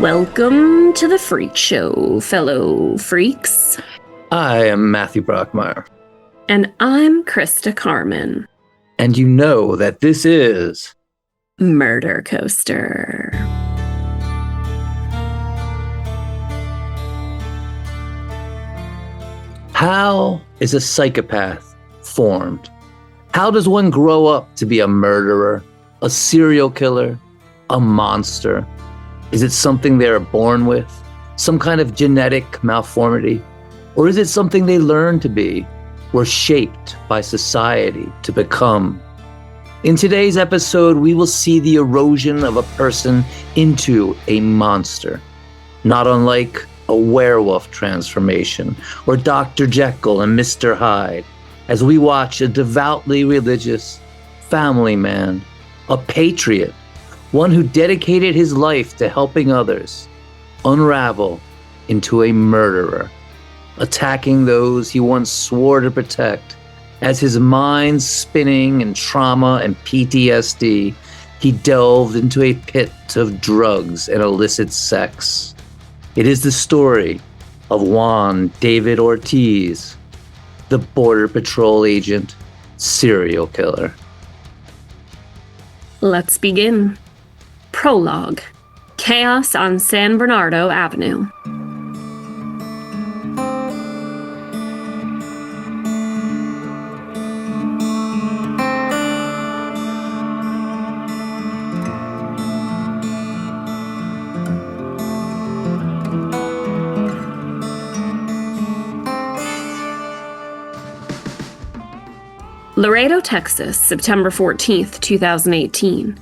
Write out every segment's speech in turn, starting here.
Welcome to the Freak Show, fellow freaks. I am Matthew Brockmeyer. And I'm Christa Carmen. And you know that this is Murder Coaster. How is a psychopath formed? How does one grow up to be a murderer, a serial killer, a monster? Is it something they are born with? Some kind of genetic malformity? Or is it something they learn to be, or shaped by society to become? In today's episode, we will see the erosion of a person into a monster, not unlike a werewolf transformation, or Dr. Jekyll and Mr. Hyde, as we watch a devoutly religious family man, a patriot, one who dedicated his life to helping others, unravel into a murderer, attacking those he once swore to protect. As his mind spinning in trauma and PTSD, he delved into a pit of drugs and illicit sex. It is the story of Juan David Ortiz, the Border Patrol agent, serial killer. Let's begin. Prologue. Chaos on San Bernardo Avenue. Laredo, Texas, September 14th, 2018.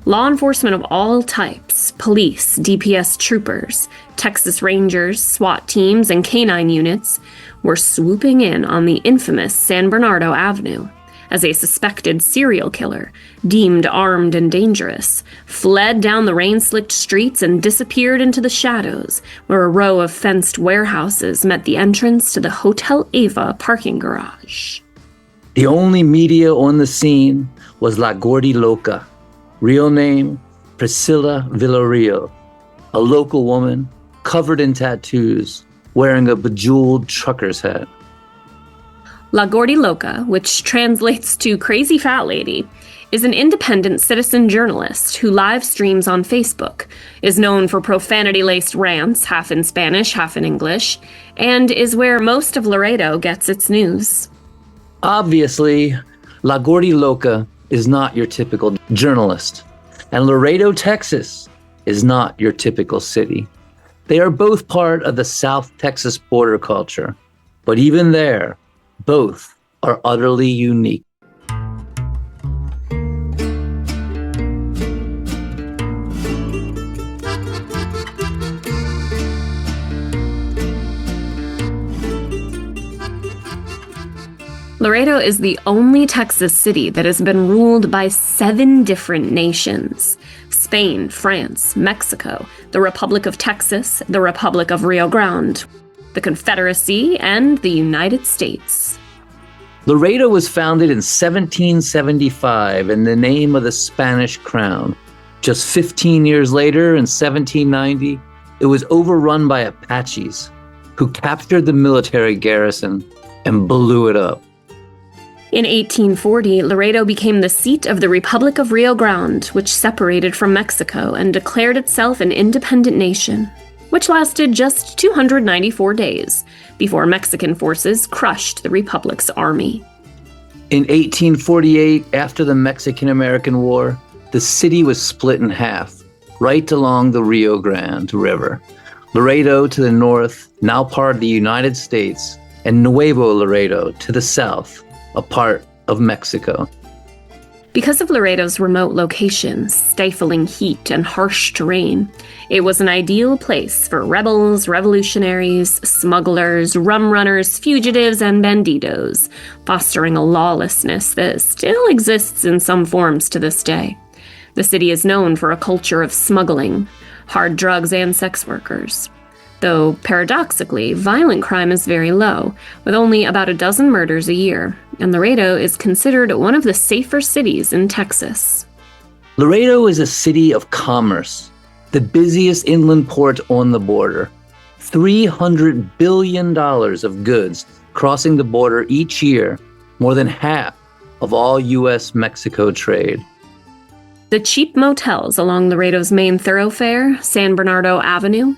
Law enforcement of all types, police, DPS troopers, Texas Rangers, SWAT teams, and canine units were swooping in on the infamous San Bernardo Avenue as a suspected serial killer, deemed armed and dangerous, fled down the rain-slicked streets and disappeared into the shadows where a row of fenced warehouses met the entrance to the Hotel Ava parking garage. The only media on the scene was La Gordi Loca, real name Priscilla Villarreal, a local woman covered in tattoos, wearing a bejeweled trucker's hat. La Gordi Loca, which translates to Crazy Fat Lady, is an independent citizen journalist who live streams on Facebook, is known for profanity-laced rants, half in Spanish, half in English, and is where most of Laredo gets its news. Obviously, La Gordi Loca is not your typical journalist, and Laredo, Texas is not your typical city. They are both part of the South Texas border culture, but even there, both are utterly unique. Laredo is the only Texas city that has been ruled by 7 different nations: Spain, France, Mexico, the Republic of Texas, the Republic of Rio Grande, the Confederacy, and the United States. Laredo was founded in 1775 in the name of the Spanish crown. Just 15 years later, in 1790, it was overrun by Apaches, who captured the military garrison and blew it up. In 1840, Laredo became the seat of the Republic of Rio Grande, which separated from Mexico and declared itself an independent nation, which lasted just 294 days before Mexican forces crushed the Republic's army. In 1848, after the Mexican-American War, the city was split in half, right along the Rio Grande River. Laredo to the north, now part of the United States, and Nuevo Laredo to the south, a part of Mexico. Because of Laredo's remote location, stifling heat, and harsh terrain, it was an ideal place for rebels, revolutionaries, smugglers, rum runners, fugitives, and bandidos, fostering a lawlessness that still exists in some forms to this day. The city is known for a culture of smuggling, hard drugs, and sex workers. Though, paradoxically, violent crime is very low, with only about a dozen murders a year, and Laredo is considered one of the safer cities in Texas. Laredo is a city of commerce. the busiest inland port on the border. $300 billion of goods crossing the border each year, more than half of all U.S.-Mexico trade. The cheap motels along Laredo's main thoroughfare, San Bernardo Avenue,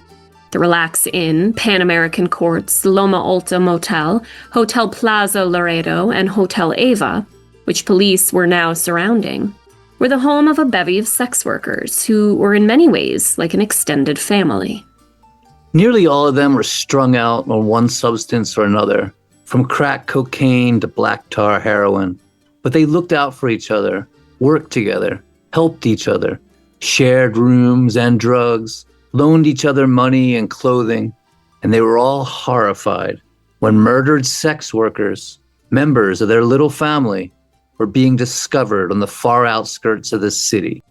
the Relax Inn, Pan American Courts, Loma Alta Motel, Hotel Plaza Laredo, and Hotel Ava, which police were now surrounding, were the home of a bevy of sex workers who were in many ways like an extended family. Nearly all of them were strung out on one substance or another, from crack cocaine to black tar heroin. But they looked out for each other, worked together, helped each other, shared rooms and drugs, loaned each other money and clothing, and they were all horrified when murdered sex workers, members of their little family, were being discovered on the far outskirts of the city.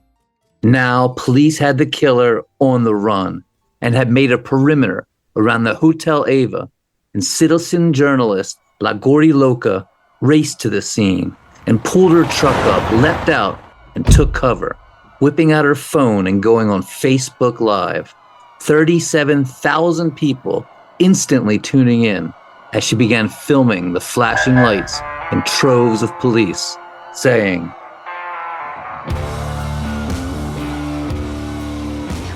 Now, police had the killer on the run and had made a perimeter around the Hotel Ava, and citizen journalist La Gordy Loca raced to the scene and pulled her truck up, leapt out, and took cover, whipping out her phone and going on Facebook Live. 37,000 people instantly tuning in as she began filming the flashing lights and troves of police, saying,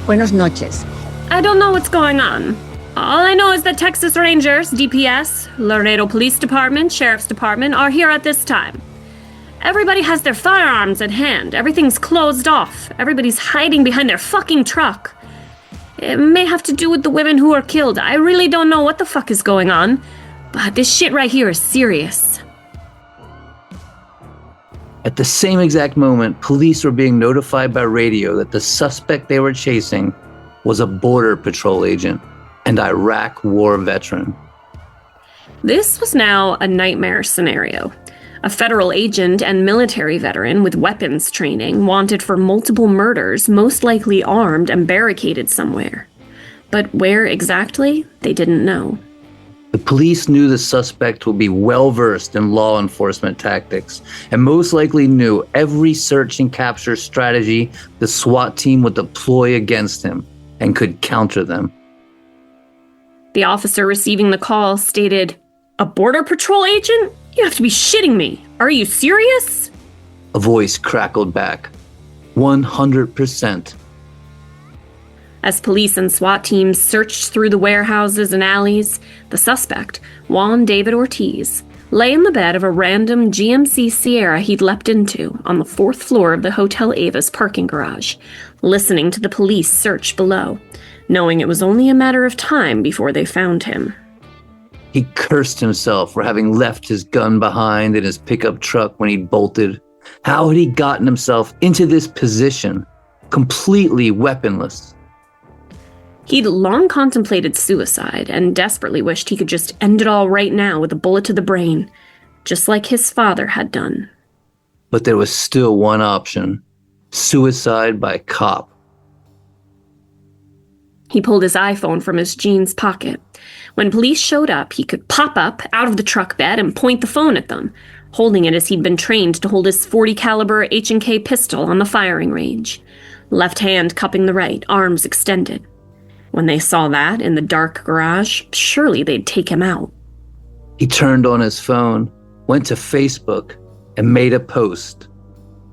Buenas noches. I don't know what's going on. All I know is that Texas Rangers, DPS, Laredo Police Department, Sheriff's Department are here at this time. Everybody has their firearms at hand. Everything's closed off. Everybody's hiding behind their fucking truck. It may have to do with the women who were killed. I really don't know what the fuck is going on, but this shit right here is serious. At the same exact moment, police were being notified by radio that the suspect they were chasing was a Border Patrol agent, an Iraq War veteran. This was now a nightmare scenario. A federal agent and military veteran with weapons training wanted for multiple murders, most likely armed and barricaded somewhere. But where exactly, they didn't know. The police knew the suspect would be well-versed in law enforcement tactics and most likely knew every search and capture strategy the SWAT team would deploy against him and could counter them. The officer receiving the call stated, "A Border Patrol agent? You have to be shitting me. Are you serious?" A voice crackled back. 100%. As police and SWAT teams searched through the warehouses and alleys, the suspect, Juan David Ortiz, lay in the bed of a random GMC Sierra he'd leapt into on the 4th floor of the Hotel Ava's parking garage, listening to the police search below, knowing it was only a matter of time before they found him. He cursed himself for having left his gun behind in his pickup truck when he'd bolted. How had he gotten himself into this position, completely weaponless? He'd long contemplated suicide and desperately wished he could just end it all right now with a bullet to the brain, just like his father had done. But there was still one option: suicide by cop. He pulled his iPhone from his jeans pocket. When police showed up, he could pop up out of the truck bed and point the phone at them, holding it as he'd been trained to hold his .40 caliber H&K pistol on the firing range, left hand cupping the right, arms extended. When they saw that in the dark garage, surely they'd take him out. He turned on his phone, went to Facebook, and made a post.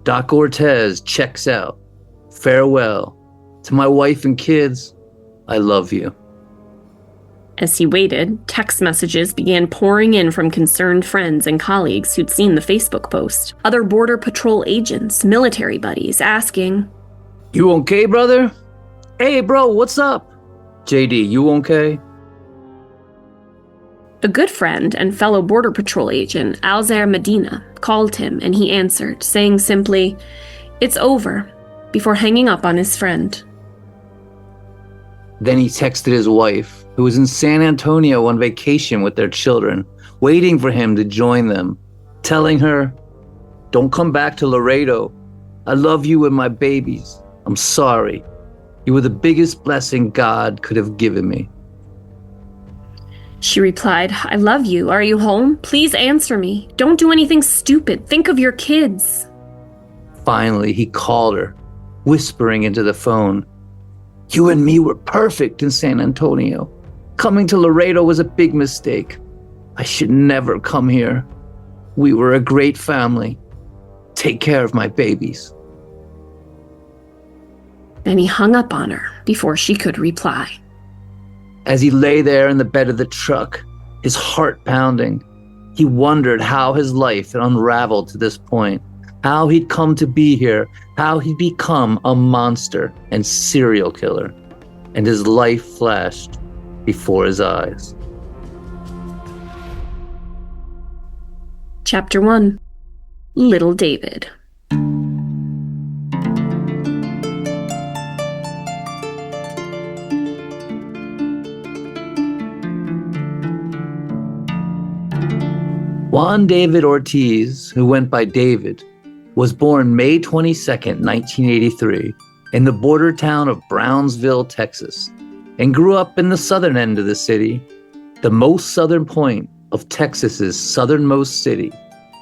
Doc Ortiz checks out. Farewell. To my wife and kids, I love you. As he waited, text messages began pouring in from concerned friends and colleagues who'd seen the Facebook post. Other Border Patrol agents, military buddies, asking, "You okay, brother? Hey, bro, what's up? JD, you okay?" A good friend and fellow Border Patrol agent, Alzair Medina, called him and he answered, saying simply, "It's over," before hanging up on his friend. Then he texted his wife, who was in San Antonio on vacation with their children, waiting for him to join them, telling her, "Don't come back to Laredo. I love you and my babies. I'm sorry. You were the biggest blessing God could have given me." She replied, "I love you. Are you home? Please answer me. Don't do anything stupid. Think of your kids." Finally, he called her, whispering into the phone, You and me were perfect in San Antonio. Coming to Laredo was a big mistake. I should never come here. We were a great family. Take care of my babies." Then he hung up on her before she could reply. As he lay there in the bed of the truck, his heart pounding, he wondered how his life had unraveled to this point, how he'd come to be here, how he'd become a monster and serial killer, and his life flashed before his eyes. Chapter 1. Little David. Juan David Ortiz, who went by David, was born May 22nd, 1983, in the border town of Brownsville, Texas, and grew up in the southern end of the city, the most southern point of Texas's southernmost city,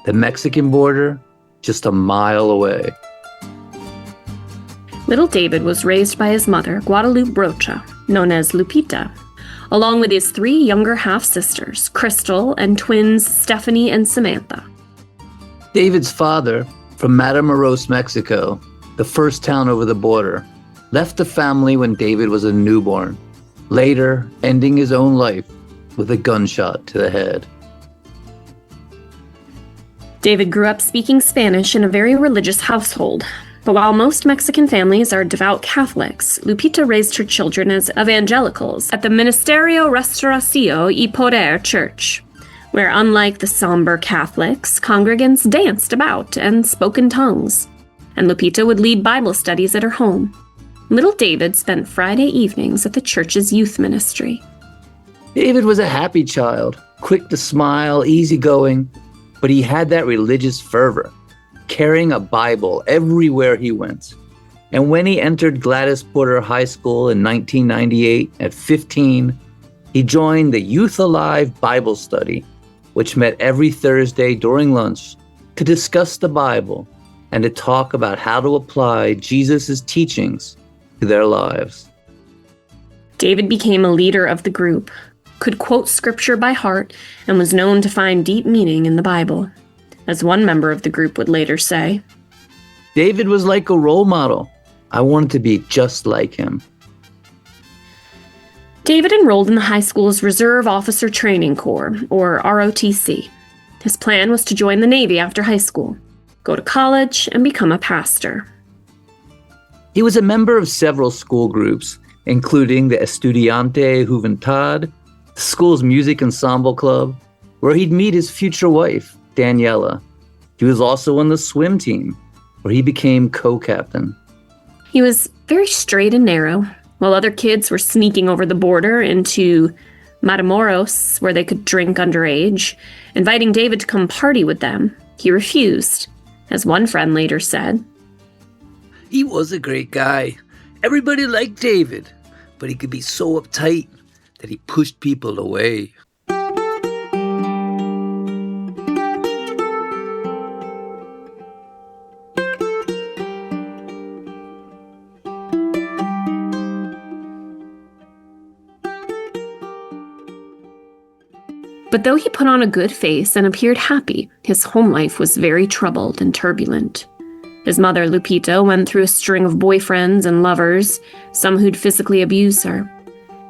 the Mexican border, just a mile away. Little David was raised by his mother, Guadalupe Brocha, known as Lupita, along with his 3 younger half-sisters, Crystal, and twins Stephanie and Samantha. David's father, from Matamoros, Mexico, the first town over the border, left the family when David was a newborn, later ending his own life with a gunshot to the head. David grew up speaking Spanish in a very religious household. But while most Mexican families are devout Catholics, Lupita raised her children as evangelicals at the Ministerio Restauración y Poder Church, where, unlike the somber Catholics, congregants danced about and spoke in tongues, and Lupita would lead Bible studies at her home. Little David spent Friday evenings at the church's youth ministry. David was a happy child, quick to smile, easygoing, but he had that religious fervor, carrying a Bible everywhere he went. And when he entered Gladys Porter High School in 1998 at 15, he joined the Youth Alive Bible Study, which met every Thursday during lunch to discuss the Bible and to talk about how to apply Jesus' teachings to their lives. David became a leader of the group, could quote scripture by heart, and was known to find deep meaning in the Bible. As one member of the group would later say, David was like a role model. I wanted to be just like him. David enrolled in the high school's Reserve Officer Training Corps, or ROTC. His plan was to join the Navy after high school, go to college, and become a pastor. He was a member of several school groups, including the Estudiante Juventud, the school's music ensemble club, where he'd meet his future wife, Daniela. He was also on the swim team, where he became co-captain. He was very straight and narrow. While other kids were sneaking over the border into Matamoros, where they could drink underage, inviting David to come party with them, he refused, as one friend later said. He was a great guy. Everybody liked David, but he could be so uptight that he pushed people away. But though he put on a good face and appeared happy, his home life was very troubled and turbulent. His mother, Lupita, went through a string of boyfriends and lovers, some who'd physically abuse her.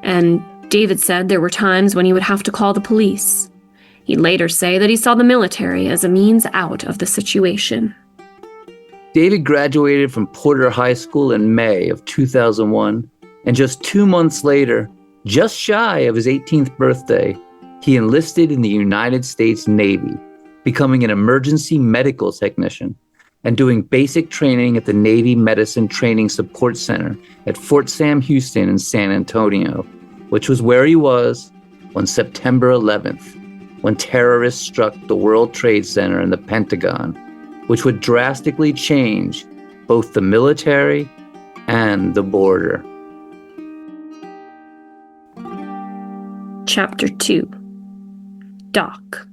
And David said there were times when he would have to call the police. He'd later say that he saw the military as a means out of the situation. David graduated from Porter High School in May of 2001, and just 2 months later, just shy of his 18th birthday, he enlisted in the United States Navy, becoming an emergency medical technician and doing basic training at the Navy Medicine Training Support Center at Fort Sam Houston in San Antonio, which was where he was on September 11th, when terrorists struck the World Trade Center and the Pentagon, which would drastically change both the military and the border. Chapter 2. Doc.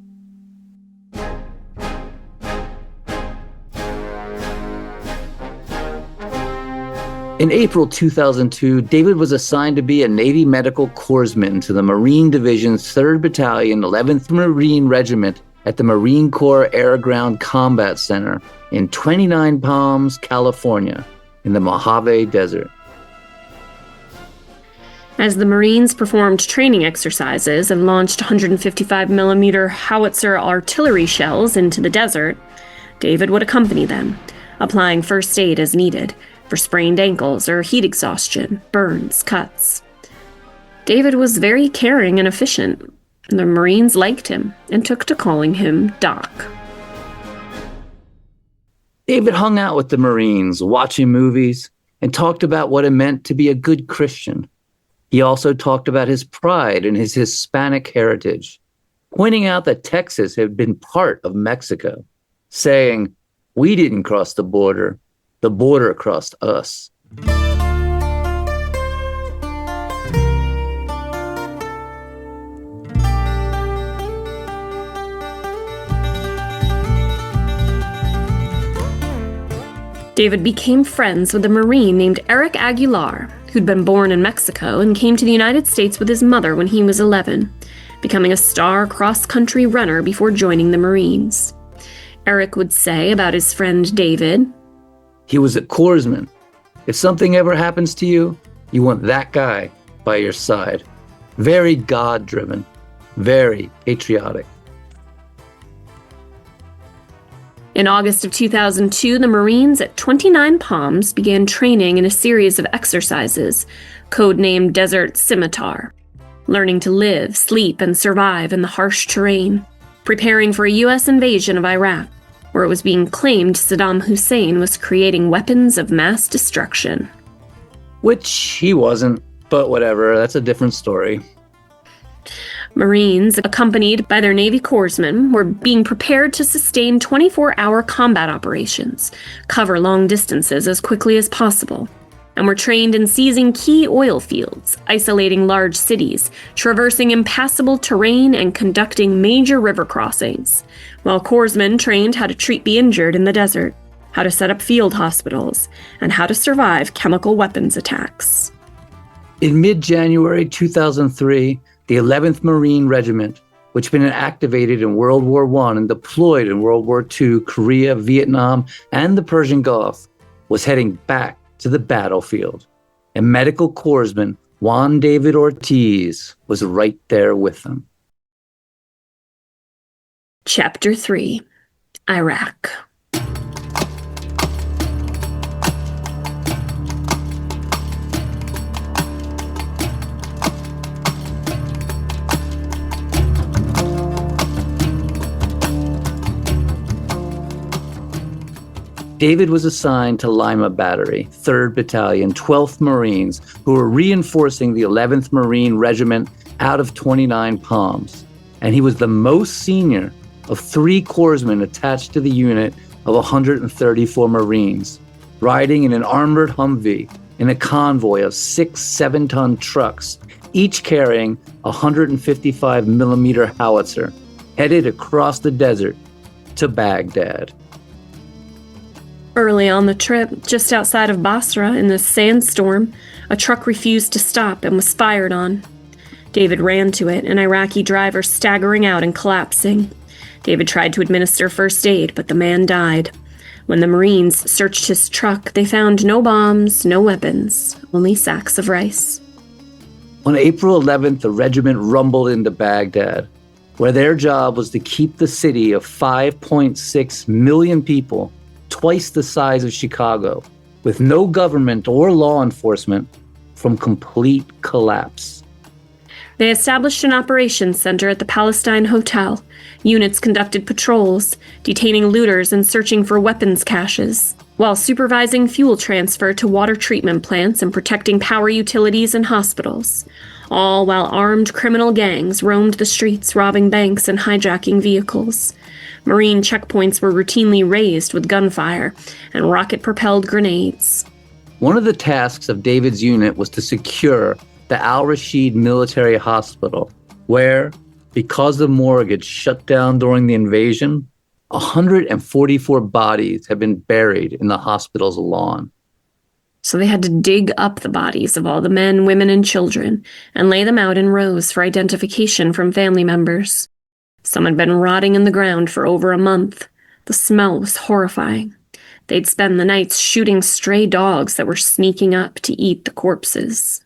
In April 2002, David was assigned to be a Navy Medical Corpsman to the Marine Division's 3rd Battalion, 11th Marine Regiment at the Marine Corps Air Ground Combat Center in 29 Palms, California, in the Mojave Desert. As the Marines performed training exercises and launched 155mm howitzer artillery shells into the desert, David would accompany them, applying first aid as needed for sprained ankles or heat exhaustion, burns, cuts. David was very caring and efficient. The Marines liked him and took to calling him Doc. David hung out with the Marines, watching movies, and talked about what it meant to be a good Christian. He also talked about his pride in his Hispanic heritage, pointing out that Texas had been part of Mexico, saying, "We didn't cross the border crossed us." David became friends with a Marine named Eric Aguilar, who'd been born in Mexico and came to the United States with his mother when he was 11, becoming a star cross-country runner before joining the Marines. Eric would say about his friend David, "He was a corpsman. If something ever happens to you, you want that guy by your side. Very God-driven, very patriotic." In August of 2002, the Marines at 29 Palms began training in a series of exercises, codenamed Desert Scimitar, learning to live, sleep, and survive in the harsh terrain, preparing for a U.S. invasion of Iraq, where it was being claimed Saddam Hussein was creating weapons of mass destruction. Which he wasn't, but whatever, that's a different story. Marines, accompanied by their Navy corpsmen, were being prepared to sustain 24-hour combat operations, cover long distances as quickly as possible, and were trained in seizing key oil fields, isolating large cities, traversing impassable terrain, and conducting major river crossings, while corpsmen trained how to treat the injured in the desert, how to set up field hospitals, and how to survive chemical weapons attacks. In mid-January 2003, the 11th Marine Regiment, which had been activated in World War I and deployed in World War II, Korea, Vietnam, and the Persian Gulf, was heading back to the battlefield. And medical corpsman Juan David Ortiz was right there with them. Chapter 3. Iraq. David was assigned to Lima Battery, 3rd Battalion, 12th Marines, who were reinforcing the 11th Marine Regiment out of 29 Palms. And he was the most senior of 3 corpsmen attached to the unit of 134 Marines, riding in an armored Humvee in a convoy of 6 7-ton trucks, each carrying a 155mm howitzer, headed across the desert to Baghdad. Early on the trip, just outside of Basra in the sandstorm, a truck refused to stop and was fired on. David ran to it, an Iraqi driver staggering out and collapsing. David tried to administer first aid, but the man died. When the Marines searched his truck, they found no bombs, no weapons, only sacks of rice. On April 11th, the regiment rumbled into Baghdad, where their job was to keep the city of 5.6 million people, twice the size of Chicago, with no government or law enforcement, from complete collapse. They established an operations center at the Palestine Hotel. Units conducted patrols, detaining looters and searching for weapons caches, while supervising fuel transfer to water treatment plants and protecting power utilities and hospitals, all while armed criminal gangs roamed the streets, robbing banks and hijacking vehicles. Marine checkpoints were routinely razed with gunfire and rocket-propelled grenades. One of the tasks of David's unit was to secure the Al-Rashid Military Hospital, where, because the morgue had shut down during the invasion, 144 bodies had been buried in the hospital's lawn. So they had to dig up the bodies of all the men, women, and children and lay them out in rows for identification from family members. Some had been rotting in the ground for over a month. The smell was horrifying. They'd spend the nights shooting stray dogs that were sneaking up to eat the corpses.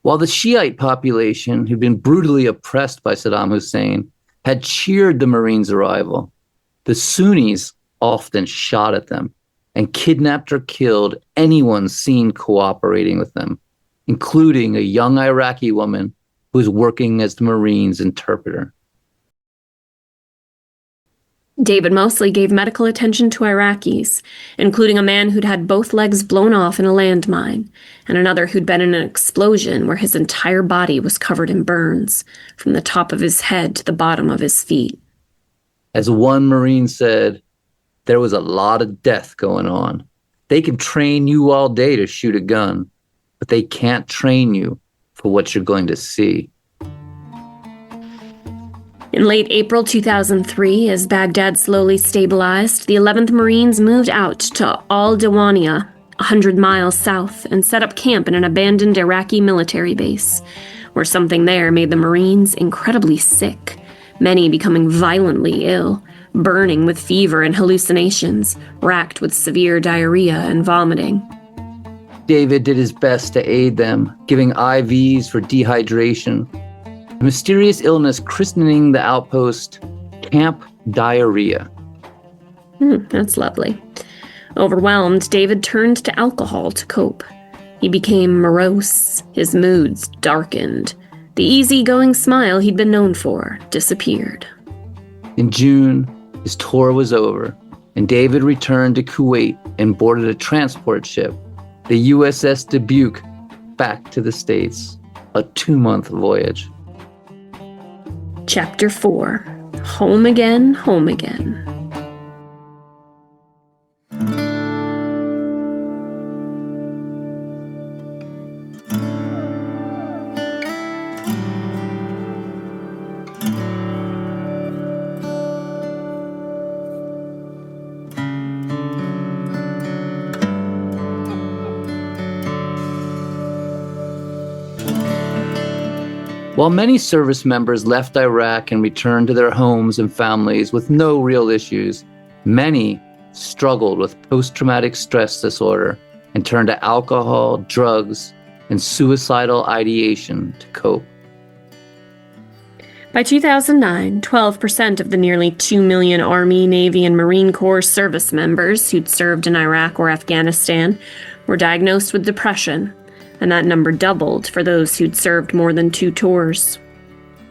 While the Shiite population, who'd been brutally oppressed by Saddam Hussein, had cheered the Marines' arrival, the Sunnis often shot at them and kidnapped or killed anyone seen cooperating with them, including a young Iraqi woman who was working as the Marines' interpreter. David mostly gave medical attention to Iraqis, including a man who'd had both legs blown off in a landmine, and another who'd been in an explosion where his entire body was covered in burns, from the top of his head to the bottom of his feet. As one Marine said, there was a lot of death going on. They can train you all day to shoot a gun, but they can't train you for what you're going to see. In late April 2003, as Baghdad slowly stabilized, the 11th Marines moved out to Al-Dawania, 100 miles south, and set up camp in an abandoned Iraqi military base, where something there made the Marines incredibly sick, many becoming violently ill, burning with fever and hallucinations, racked with severe diarrhea and vomiting. David did his best to aid them, giving IVs for dehydration, a mysterious illness christening the outpost Camp Diarrhea. That's lovely. Overwhelmed, David turned to alcohol to cope. He became morose, his moods darkened. The easygoing smile he'd been known for disappeared. In June, his tour was over, and David returned to Kuwait and boarded a transport ship, the USS Dubuque, back to the States, a 2-month voyage. Chapter 4. Home Again, Home Again. While many service members left Iraq and returned to their homes and families with no real issues, many struggled with post-traumatic stress disorder and turned to alcohol, drugs, and suicidal ideation to cope. By 2009, 12% of the nearly 2 million Army, Navy, and Marine Corps service members who'd served in Iraq or Afghanistan were diagnosed with depression, and that number doubled for those who'd served more than 2 tours.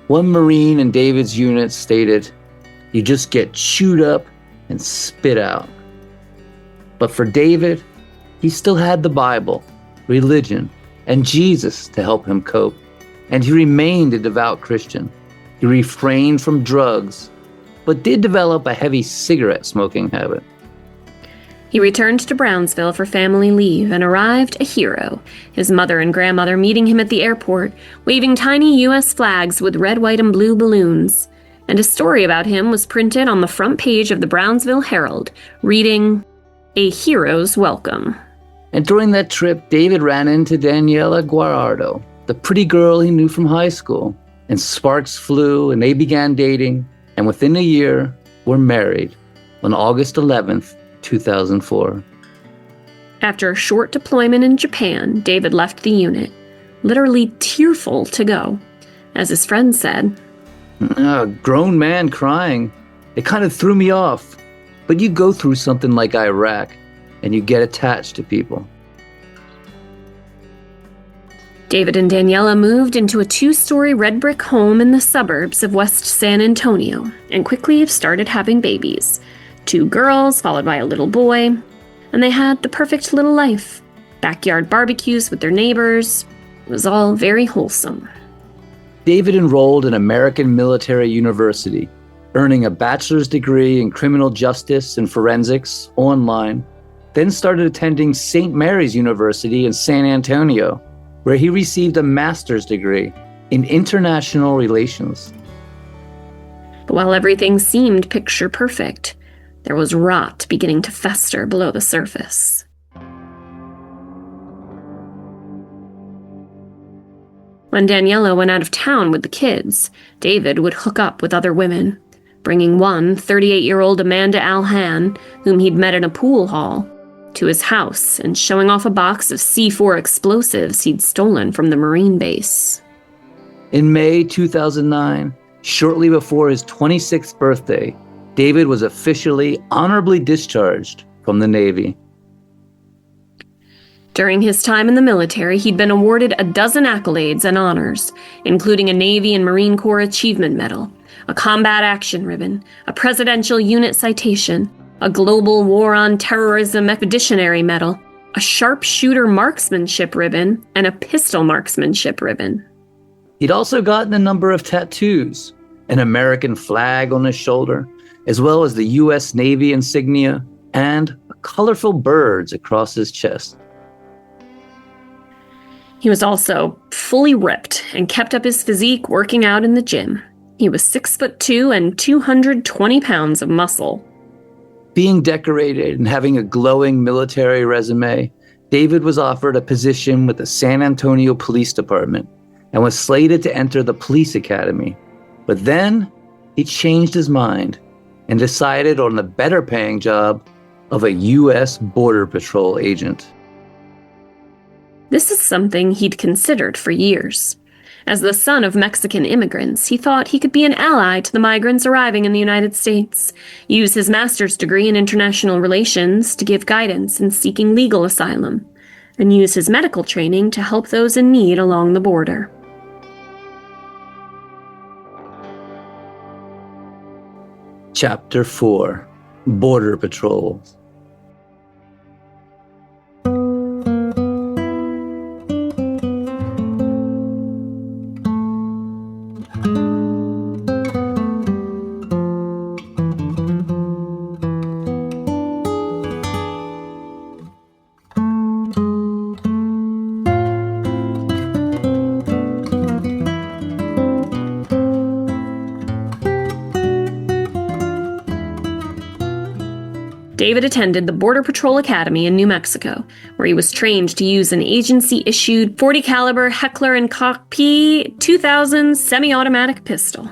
One Marine in David's unit stated, "You just get chewed up and spit out." But for David, he still had the Bible, religion, and Jesus to help him cope, and he remained a devout Christian. He refrained from drugs, but did develop a heavy cigarette smoking habit. He returned to Brownsville for family leave and arrived a hero, his mother and grandmother meeting him at the airport, waving tiny U.S. flags with red, white, and blue balloons. And a story about him was printed on the front page of the Brownsville Herald, reading, "A Hero's Welcome." And during that trip, David ran into Daniela Guarardo, the pretty girl he knew from high school, and sparks flew and they began dating, and within a year, were married on August 11th, 2004. After a short deployment in Japan, David left the unit, literally tearful to go. As his friend said, A grown man crying. It kind of threw me off. But you go through something like Iraq, and you get attached to people. David and Daniela moved into a 2-story red brick home in the suburbs of West San Antonio, and quickly started having babies. 2 girls, followed by a little boy, and they had the perfect little life. Backyard barbecues with their neighbors. It was all very wholesome. David enrolled in American Military University, earning a bachelor's degree in criminal justice and forensics online, then started attending St. Mary's University in San Antonio, where he received a master's degree in international relations. But while everything seemed picture perfect, there was rot beginning to fester below the surface. When Daniela went out of town with the kids, David would hook up with other women, bringing one 38-year-old Amanda Alhan, whom he'd met in a pool hall, to his house and showing off a box of C4 explosives he'd stolen from the Marine base. In May 2009, shortly before his 26th birthday, David was officially honorably discharged from the Navy. During his time in the military, he'd been awarded a dozen accolades and honors, including a Navy and Marine Corps Achievement Medal, a Combat Action Ribbon, a Presidential Unit Citation, a Global War on Terrorism Expeditionary Medal, a Sharpshooter Marksmanship Ribbon, and a Pistol Marksmanship Ribbon. He'd also gotten a number of tattoos, an American flag on his shoulder, as well as the U.S. Navy insignia, and colorful birds across his chest. He was also fully ripped and kept up his physique working out in the gym. He was 6'2" and 220 pounds of muscle. Being decorated and having a glowing military resume, David was offered a position with the San Antonio Police Department and was slated to enter the police academy. But then he changed his mind and decided on the better paying job of a U.S. Border Patrol agent. This is something he'd considered for years. As the son of Mexican immigrants, he thought he could be an ally to the migrants arriving in the United States, use his master's degree in international relations to give guidance in seeking legal asylum, and use his medical training to help those in need along the border. Chapter 4: Border Patrol. David attended the Border Patrol Academy in New Mexico, where he was trained to use an agency-issued .40 caliber Heckler & Koch P2000 semi-automatic pistol.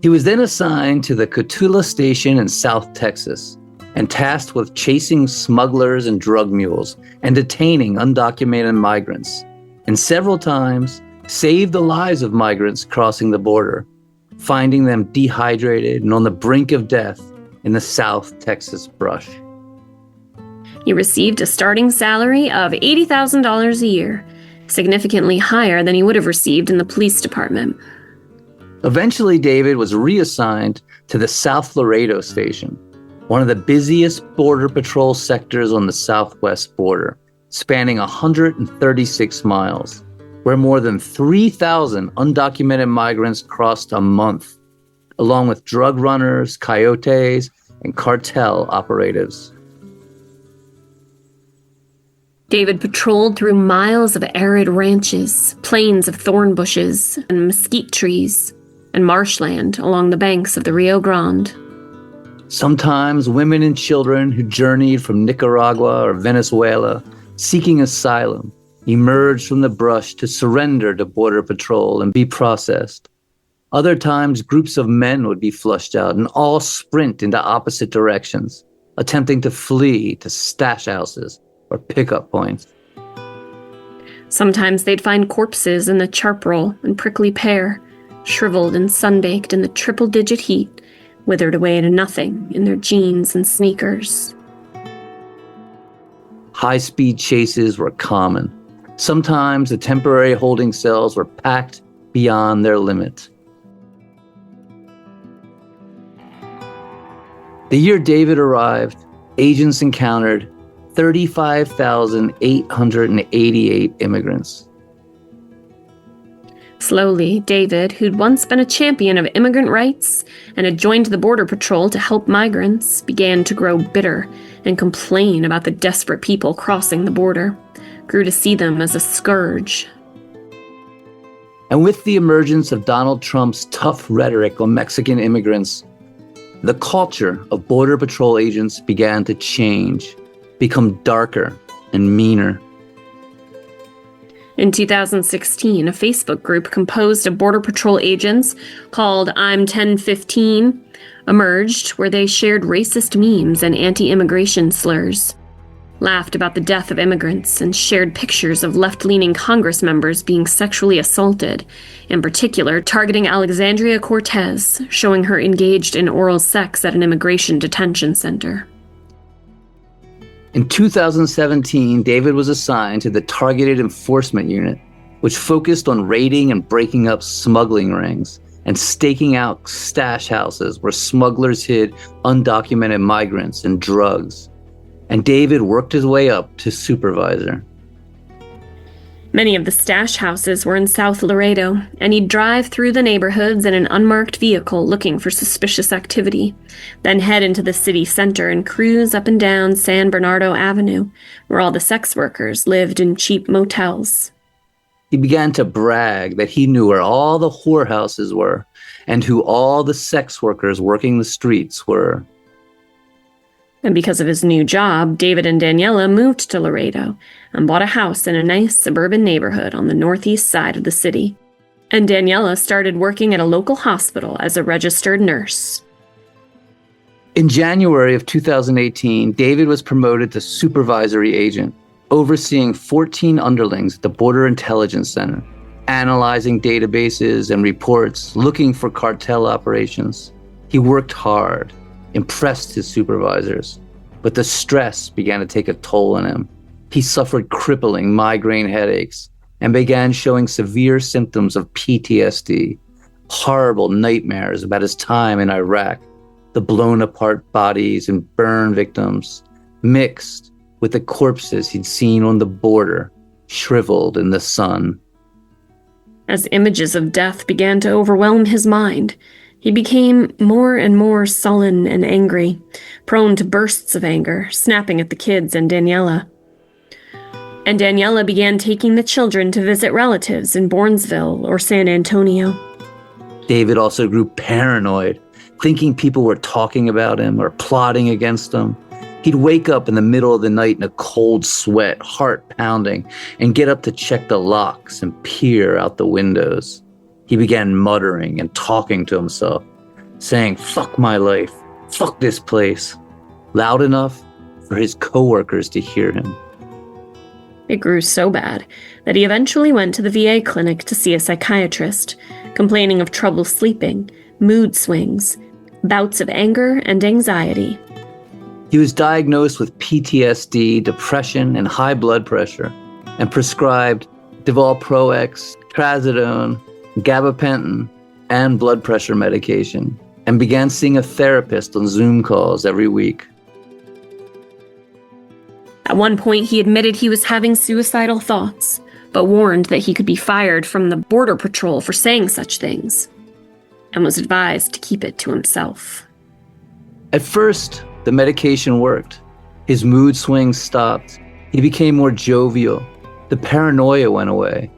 He was then assigned to the Cotulla Station in South Texas and tasked with chasing smugglers and drug mules and detaining undocumented migrants, and several times saved the lives of migrants crossing the border, finding them dehydrated and on the brink of death in the South Texas brush. He received a starting salary of $80,000 a year, significantly higher than he would have received in the police department. Eventually, David was reassigned to the South Laredo station, one of the busiest border patrol sectors on the southwest border, spanning 136 miles, where more than 3,000 undocumented migrants crossed a month, along with drug runners, coyotes, and cartel operatives. David patrolled through miles of arid ranches, plains of thorn bushes and mesquite trees, and marshland along the banks of the Rio Grande. Sometimes women and children who journeyed from Nicaragua or Venezuela seeking asylum emerged from the brush to surrender to Border Patrol and be processed. Other times, groups of men would be flushed out and all sprint into opposite directions, attempting to flee to stash houses or pickup points. Sometimes they'd find corpses in the charp-roll and prickly pear, shriveled and sunbaked in the triple-digit heat, withered away to nothing in their jeans and sneakers. High-speed chases were common. Sometimes the temporary holding cells were packed beyond their limit. The year David arrived, agents encountered 35,888 immigrants. Slowly, David, who'd once been a champion of immigrant rights and had joined the Border Patrol to help migrants, began to grow bitter and complain about the desperate people crossing the border, grew to see them as a scourge. And with the emergence of Donald Trump's tough rhetoric on Mexican immigrants, the culture of Border Patrol agents began to change, become darker and meaner. In 2016, a Facebook group composed of Border Patrol agents called I'm 1015 emerged, where they shared racist memes and anti-immigration slurs, laughed about the death of immigrants, and shared pictures of left-leaning Congress members being sexually assaulted, in particular targeting Alexandria Cortez, showing her engaged in oral sex at an immigration detention center. In 2017, David was assigned to the Targeted Enforcement Unit, which focused on raiding and breaking up smuggling rings and staking out stash houses where smugglers hid undocumented migrants and drugs. And David worked his way up to supervisor. Many of the stash houses were in South Laredo, and he'd drive through the neighborhoods in an unmarked vehicle looking for suspicious activity, then head into the city center and cruise up and down San Bernardo Avenue, where all the sex workers lived in cheap motels. He began to brag that he knew where all the whorehouses were and who all the sex workers working the streets were. And because of his new job, David and Daniela moved to Laredo and bought a house in a nice suburban neighborhood on the northeast side of the city. And Daniela started working at a local hospital as a registered nurse. In January of 2018, David was promoted to supervisory agent, overseeing 14 underlings at the Border Intelligence Center, analyzing databases and reports, looking for cartel operations. He worked hard, impressed his supervisors, but the stress began to take a toll on him. He suffered crippling migraine headaches and began showing severe symptoms of PTSD, horrible nightmares about his time in Iraq, the blown apart bodies and burn victims, mixed with the corpses he'd seen on the border, shriveled in the sun. As images of death began to overwhelm his mind, he became more and more sullen and angry, prone to bursts of anger, snapping at the kids and Daniela. And Daniela began taking the children to visit relatives in Bournesville or San Antonio. David also grew paranoid, thinking people were talking about him or plotting against him. He'd wake up in the middle of the night in a cold sweat, heart pounding, and get up to check the locks and peer out the windows. He began muttering and talking to himself, saying, "Fuck my life, fuck this place," loud enough for his coworkers to hear him. It grew so bad that he eventually went to the VA clinic to see a psychiatrist, complaining of trouble sleeping, mood swings, bouts of anger and anxiety. He was diagnosed with PTSD, depression, and high blood pressure, and prescribed Devoutly, trazodone, gabapentin, and blood pressure medication, and began seeing a therapist on Zoom calls every week. At one point, he admitted he was having suicidal thoughts, but warned that he could be fired from the Border Patrol for saying such things, and was advised to keep it to himself. At first, the medication worked. His mood swings stopped. He became more jovial. The paranoia went away.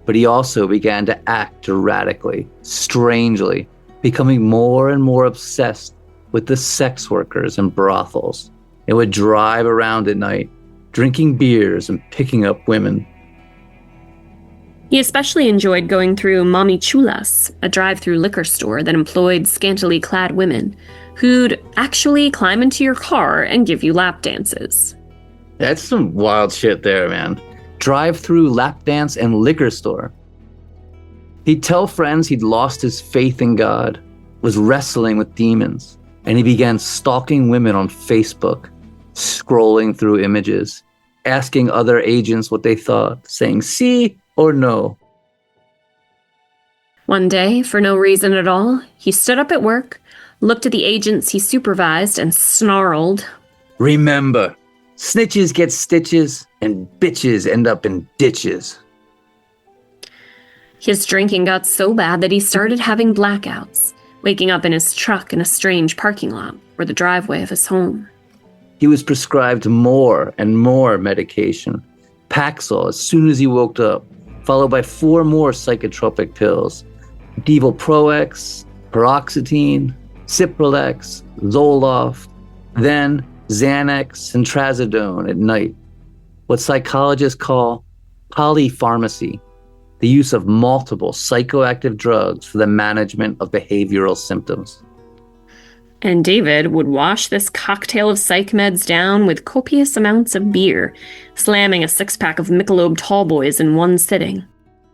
But he also began to act erratically, strangely, becoming more and more obsessed with the sex workers and brothels. It would drive around at night, drinking beers and picking up women. He especially enjoyed going through Mami Chulas, a drive-through liquor store that employed scantily clad women who'd actually climb into your car and give you lap dances. That's some wild shit there, man. Drive-through lap dance and liquor store. He'd tell friends he'd lost his faith in God, was wrestling with demons, and he began stalking women on Facebook, scrolling through images, asking other agents what they thought, saying sí or no. One day, for no reason at all, he stood up at work, looked at the agents he supervised, and snarled, "Remember, snitches get stitches, and bitches end up in ditches." His drinking got so bad that he started having blackouts, waking up in his truck in a strange parking lot or the driveway of his home. He was prescribed more and more medication, Paxil as soon as he woke up, followed by 4 more psychotropic pills, devoutly, paroxetine, Cipralex, Zoloft, then Xanax and trazodone at night, what psychologists call polypharmacy, the use of multiple psychoactive drugs for the management of behavioral symptoms. And David would wash this cocktail of psych meds down with copious amounts of beer, slamming a six-pack of Michelob Tallboys in one sitting.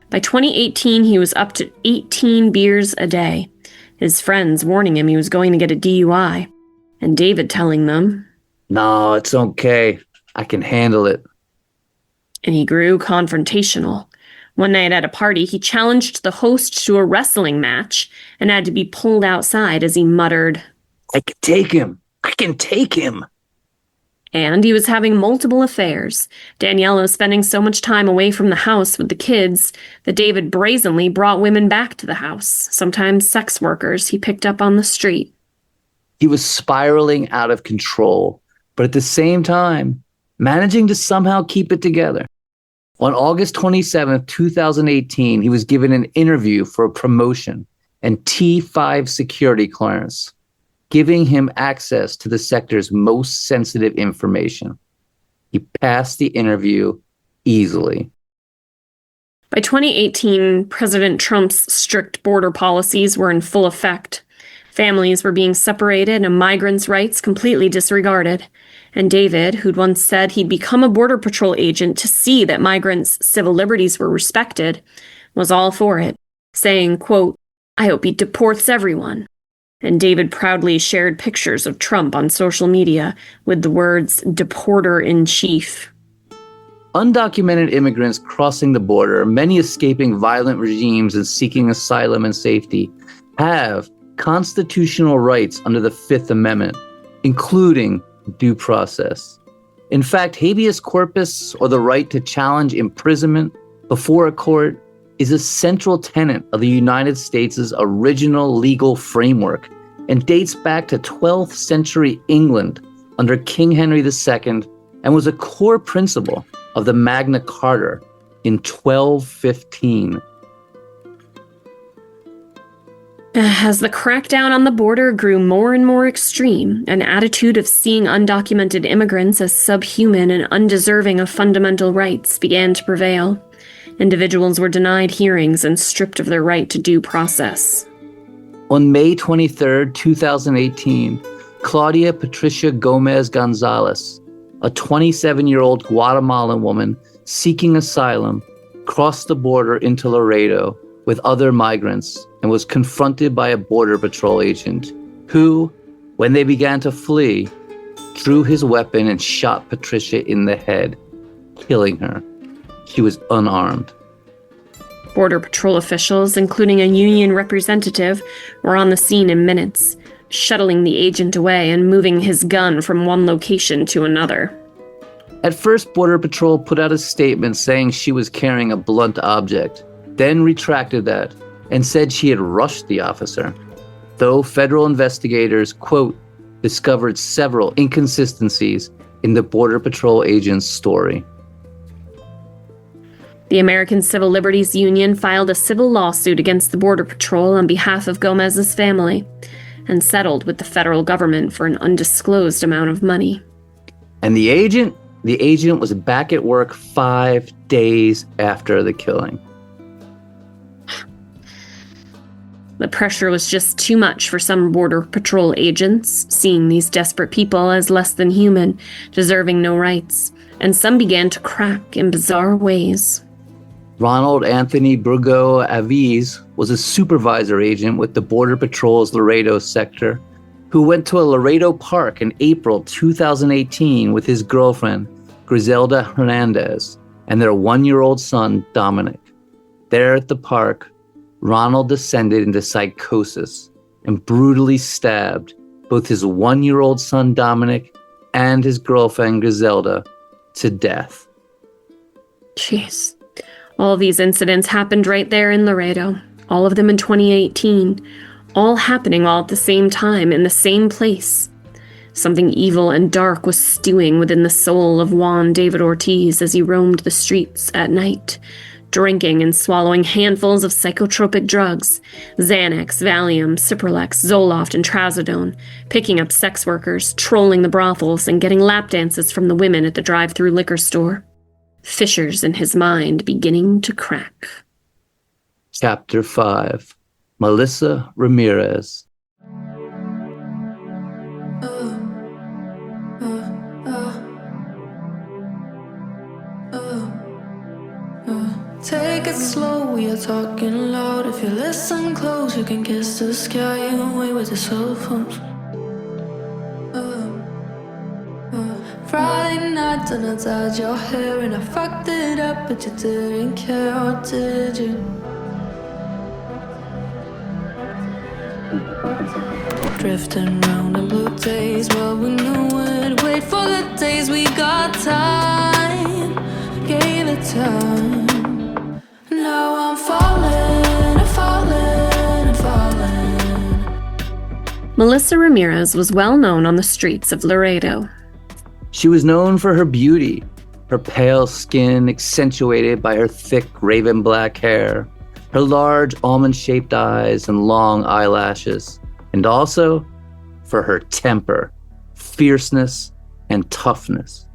By 2018, he was up to 18 beers a day, his friends warning him he was going to get a DUI, and David telling them, "No, it's okay. I can handle it." And he grew confrontational. One night at a party, he challenged the host to a wrestling match and had to be pulled outside as he muttered, "I can take him. I can take him." And he was having multiple affairs. Daniela was spending so much time away from the house with the kids that David brazenly brought women back to the house, sometimes sex workers he picked up on the street. He was spiraling out of control, but at the same time, managing to somehow keep it together. On August 27th, 2018, he was given an interview for a promotion and T5 security clearance, giving him access to the sector's most sensitive information. He passed the interview easily. By 2018, President Trump's strict border policies were in full effect. Families were being separated and migrants' rights completely disregarded. And David, who'd once said he'd become a Border Patrol agent to see that migrants' civil liberties were respected, was all for it, saying, quote, "I hope he deports everyone." And David proudly shared pictures of Trump on social media with the words "deporter-in-chief." Undocumented immigrants crossing the border, many escaping violent regimes and seeking asylum and safety, have constitutional rights under the Fifth Amendment, including due process. In fact, habeas corpus, or the right to challenge imprisonment before a court, is a central tenet of the United States' original legal framework and dates back to 12th century England under King Henry II and was a core principle of the Magna Carta in 1215. As the crackdown on the border grew more and more extreme, an attitude of seeing undocumented immigrants as subhuman and undeserving of fundamental rights began to prevail. Individuals were denied hearings and stripped of their right to due process. On May 23, 2018, Claudia Patricia Gomez Gonzalez, a 27-year-old Guatemalan woman seeking asylum, crossed the border into Laredo with other migrants and was confronted by a Border Patrol agent who, when they began to flee, drew his weapon and shot Patricia in the head, killing her. She was unarmed. Border Patrol officials, including a union representative, were on the scene in minutes, shuttling the agent away and moving his gun from one location to another. At first, Border Patrol put out a statement saying she was carrying a blunt object, then retracted that and said she had rushed the officer, though federal investigators, quote, discovered several inconsistencies in the Border Patrol agent's story. The American Civil Liberties Union filed a civil lawsuit against the Border Patrol on behalf of Gomez's family and settled with the federal government for an undisclosed amount of money. And the agent was back at work 5 days after the killing. The pressure was just too much for some Border Patrol agents, seeing these desperate people as less than human, deserving no rights, and some began to crack in bizarre ways. Ronald Anthony Burgo Aviz was a supervisor agent with the Border Patrol's Laredo sector who went to a Laredo park in April 2018 with his girlfriend, Griselda Hernandez, and their 1-year-old son, Dominic. There at the park, Ronald descended into psychosis and brutally stabbed both his 1-year-old son, Dominic, and his girlfriend, Griselda, to death. Jeez. All these incidents happened right there in Laredo, all of them in 2018, all happening all at the same time in the same place. Something evil and dark was stewing within the soul of Juan David Ortiz as he roamed the streets at night, drinking and swallowing handfuls of psychotropic drugs, Xanax, Valium, Cipralex, Zoloft, and Trazodone, picking up sex workers, trolling the brothels, and getting lap dances from the women at the drive-through liquor store. fissures in his mind beginning to crack. Chapter 5. Melissa Ramirez. Take it slow, we are talking loud. If you listen close, you can kiss the sky away with your cell phones. Friday night and I dyed your hair and I fucked it up, but you didn't care, or did you? Drifting round the blue days, well we knew it. Wait for the days we got time, gave it time. Now I'm falling, I'm falling, I'm falling. Melissa Ramirez was well known on the streets of Laredo. She was known for her beauty, her pale skin accentuated by her thick raven black hair, her large almond-shaped eyes and long eyelashes, and also for her temper, fierceness, and toughness.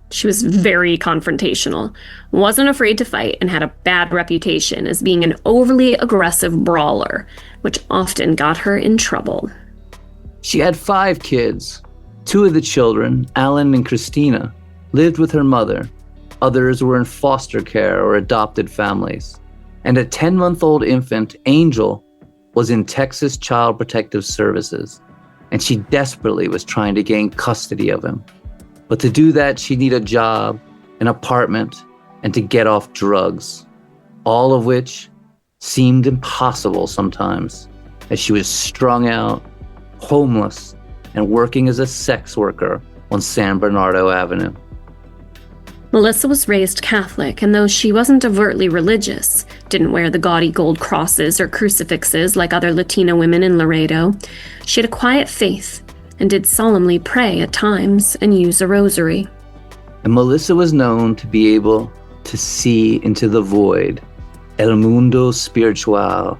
She was very confrontational, wasn't afraid to fight, and had a bad reputation as being an overly aggressive brawler, which often got her in trouble. She had 5 kids. 2 of the children, Alan and Christina, lived with her mother. Others were in foster care or adopted families. And a 10-month-old infant, Angel, was in Texas Child Protective Services, and she desperately was trying to gain custody of him. But to do that, she'd need a job, an apartment, and to get off drugs, all of which seemed impossible sometimes, as she was strung out, homeless, and working as a sex worker on San Bernardo Avenue. Melissa was raised Catholic, and though she wasn't overtly religious, didn't wear the gaudy gold crosses or crucifixes like other Latina women in Laredo, she had a quiet faith and did solemnly pray at times and use a rosary. And Melissa was known to be able to see into the void, el mundo spiritual,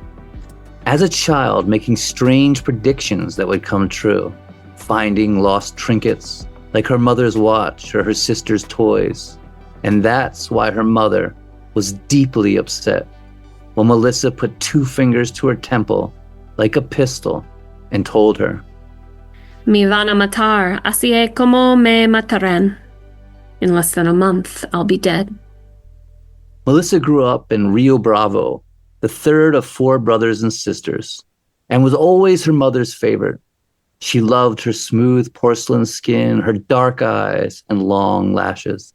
as a child making strange predictions that would come true, finding lost trinkets like her mother's watch or her sister's toys. And that's why her mother was deeply upset when Melissa put 2 fingers to her temple like a pistol and told her, "Me van a matar, así es como me matarán. In less than a month, I'll be dead." Melissa grew up in Rio Bravo, the 3rd of 4 brothers and sisters, and was always her mother's favorite. She loved her smooth porcelain skin, her dark eyes, and long lashes.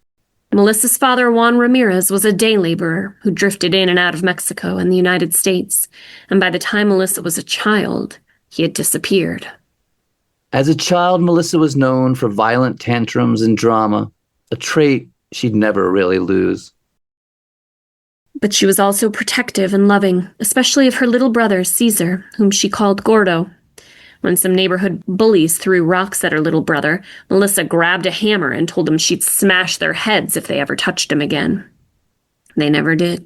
Melissa's father, Juan Ramirez, was a day laborer who drifted in and out of Mexico and the United States, and by the time Melissa was a child, he had disappeared. As a child, Melissa was known for violent tantrums and drama, a trait she'd never really lose. But she was also protective and loving, especially of her little brother, Caesar, whom she called Gordo. When some neighborhood bullies threw rocks at her little brother, Melissa grabbed a hammer and told them she'd smash their heads if they ever touched him again. They never did.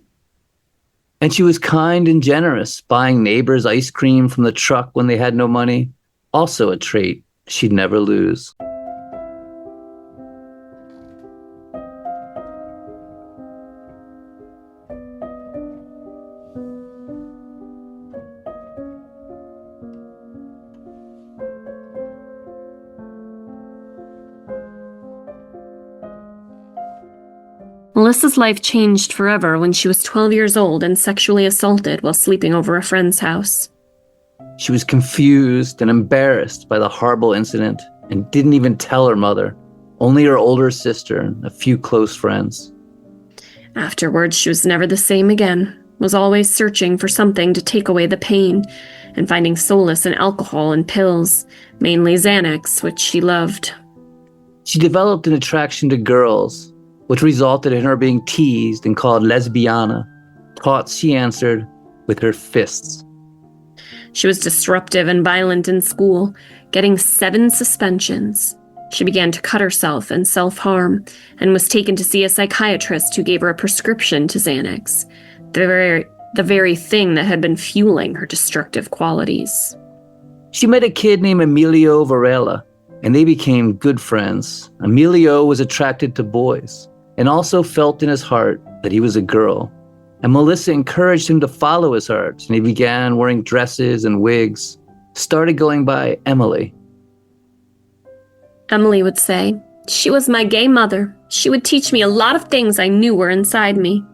And she was kind and generous, buying neighbors ice cream from the truck when they had no money, also a trait she'd never lose. Melissa's life changed forever when she was 12 years old and sexually assaulted while sleeping over a friend's house. She was confused and embarrassed by the horrible incident and didn't even tell her mother, only her older sister and a few close friends. Afterwards, she was never the same again, was always searching for something to take away the pain and finding solace in alcohol and pills, mainly Xanax, which she loved. She developed an attraction to girls, which resulted in her being teased and called lesbiana, taunts she answered with her fists. She was disruptive and violent in school, getting 7 suspensions. She began to cut herself and self-harm and was taken to see a psychiatrist who gave her a prescription to Xanax, the very thing that had been fueling her destructive qualities. She met a kid named Emilio Varela, and they became good friends. Emilio was attracted to boys, and also felt in his heart that he was a girl. And Melissa encouraged him to follow his heart, and he began wearing dresses and wigs, started going by Emily. Emily would say, "She was my gay mother. She would teach me a lot of things I knew were inside me."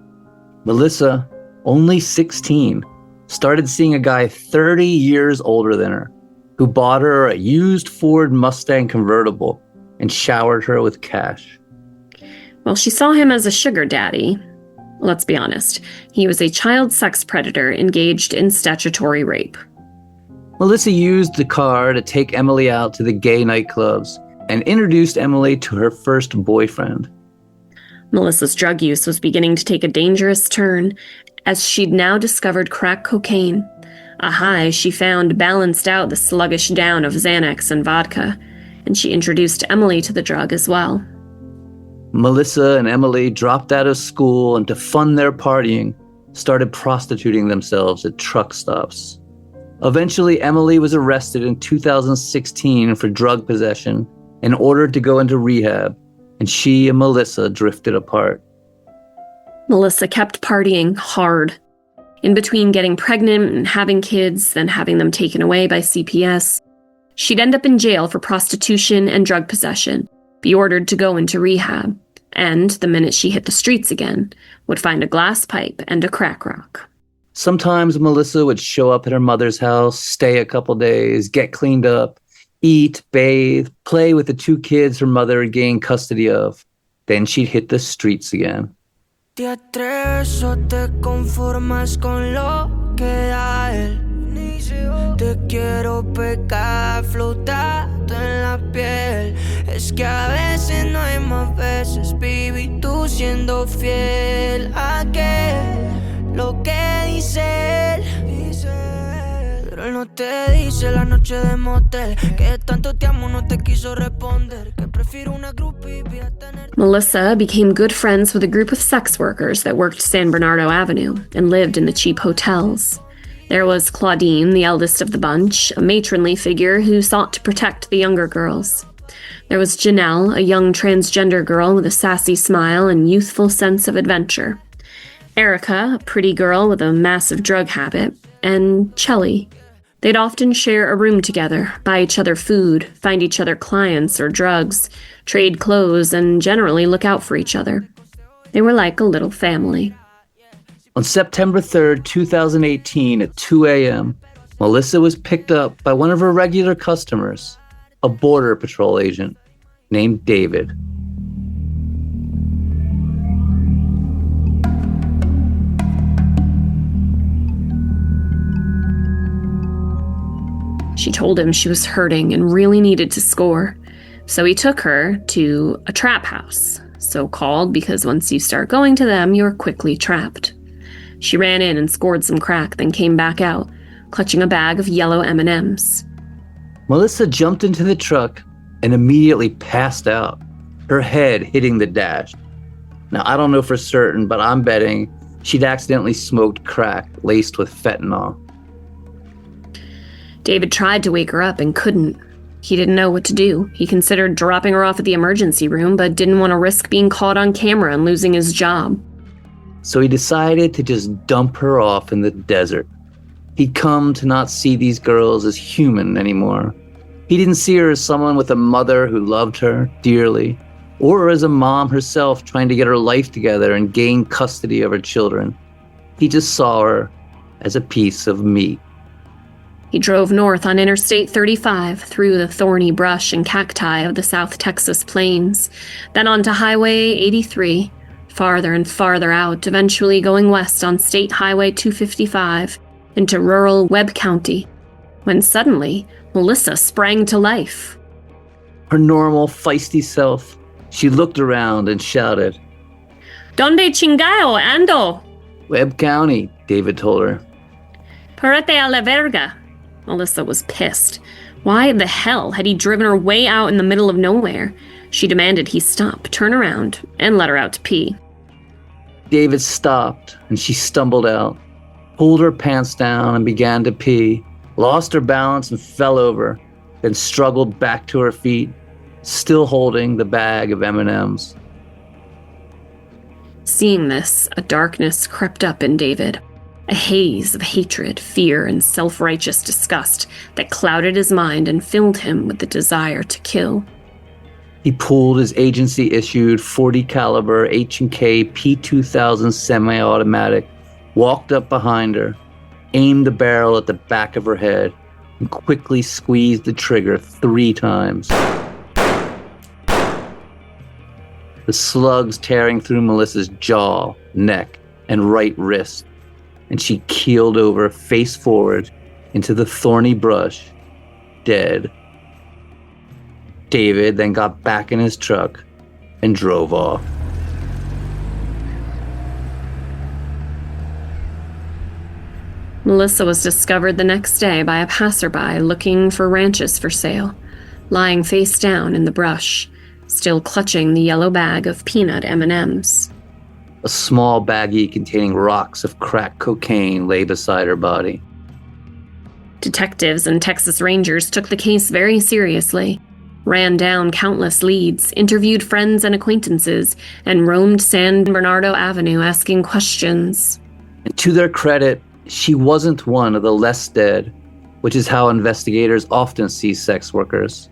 Melissa, only 16, started seeing a guy 30 years older than her, who bought her a used Ford Mustang convertible and showered her with cash. Well, she saw him as a sugar daddy. Let's be honest, he was a child sex predator engaged in statutory rape. Melissa used the car to take Emily out to the gay nightclubs and introduced Emily to her first boyfriend. Melissa's drug use was beginning to take a dangerous turn, as she'd now discovered crack cocaine. A high she found balanced out the sluggish down of Xanax and vodka, and she introduced Emily to the drug as well. Melissa and Emily dropped out of school and to fund their partying, started prostituting themselves at truck stops. Eventually, Emily was arrested in 2016 for drug possession and ordered to go into rehab, and she and Melissa drifted apart. Melissa kept partying hard. In between getting pregnant and having kids, then having them taken away by CPS, she'd end up in jail for prostitution and drug possession, be ordered to go into rehab, and the minute she hit the streets again, would find a glass pipe and a crack rock. Sometimes Melissa would show up at her mother's house, stay a couple days, get cleaned up, eat, bathe, play with the 2 kids her mother had gained custody of. Then she'd hit the streets again. Te atreves o te conformas con lo que da él. Te quiero pegar flotando en la piel. Es que a veces no hay más veces, baby, tú siendo fiel a que lo que dice él. Pero él no te dice la noche de motel, que tanto te amo no te quiso responder, que prefiero una groupie a tener. Melissa became good friends with a group of sex workers that worked San Bernardo Avenue and lived in the cheap hotels. There was Claudine, the eldest of the bunch, a matronly figure who sought to protect the younger girls. There was Janelle, a young transgender girl with a sassy smile and youthful sense of adventure. Erica, a pretty girl with a massive drug habit. And Chelly. They'd often share a room together, buy each other food, find each other clients or drugs, trade clothes, and generally look out for each other. They were like a little family. On September 3rd, 2018 at 2 a.m., Melissa was picked up by one of her regular customers, a Border Patrol agent named David. She told him she was hurting and really needed to score, so he took her to a trap house, so called because once you start going to them, you're quickly trapped. She ran in and scored some crack, then came back out, clutching a bag of yellow M&Ms. Melissa jumped into the truck and immediately passed out, her head hitting the dash. Now, I don't know for certain, but I'm betting she'd accidentally smoked crack laced with fentanyl. David tried to wake her up and couldn't. He didn't know what to do. He considered dropping her off at the emergency room, but didn't want to risk being caught on camera and losing his job. So he decided to just dump her off in the desert. He'd come to not see these girls as human anymore. He didn't see her as someone with a mother who loved her dearly, or as a mom herself trying to get her life together and gain custody of her children. He just saw her as a piece of meat. He drove north on Interstate 35 through the thorny brush and cacti of the South Texas plains, then onto Highway 83, farther and farther out, eventually going west on State Highway 255 into rural Webb County, when suddenly Melissa sprang to life. Her normal, feisty self, she looked around and shouted, "Donde chingao ando?" "Webb County," David told her. "Párate a la verga." Melissa was pissed. Why the hell had he driven her way out in the middle of nowhere? She demanded he stop, turn around, and let her out to pee. David stopped, and she stumbled out, pulled her pants down and began to pee, lost her balance and fell over, then struggled back to her feet, still holding the bag of M&Ms. Seeing this, a darkness crept up in David, a haze of hatred, fear, and self-righteous disgust that clouded his mind and filled him with the desire to kill. He pulled his agency-issued .40 caliber H&K P2000 semi-automatic, walked up behind her, aimed the barrel at the back of her head, and quickly squeezed the trigger 3 times. The slugs tearing through Melissa's jaw, neck, and right wrist, and she keeled over face forward into the thorny brush, dead. David then got back in his truck and drove off. Melissa was discovered the next day by a passerby looking for ranches for sale, lying face down in the brush, still clutching the yellow bag of peanut M&Ms. A small baggie containing rocks of crack cocaine lay beside her body. Detectives and Texas Rangers took the case very seriously, ran down countless leads, interviewed friends and acquaintances, and roamed San Bernardo Avenue asking questions. And to their credit, she wasn't one of the less dead, which is how investigators often see sex workers.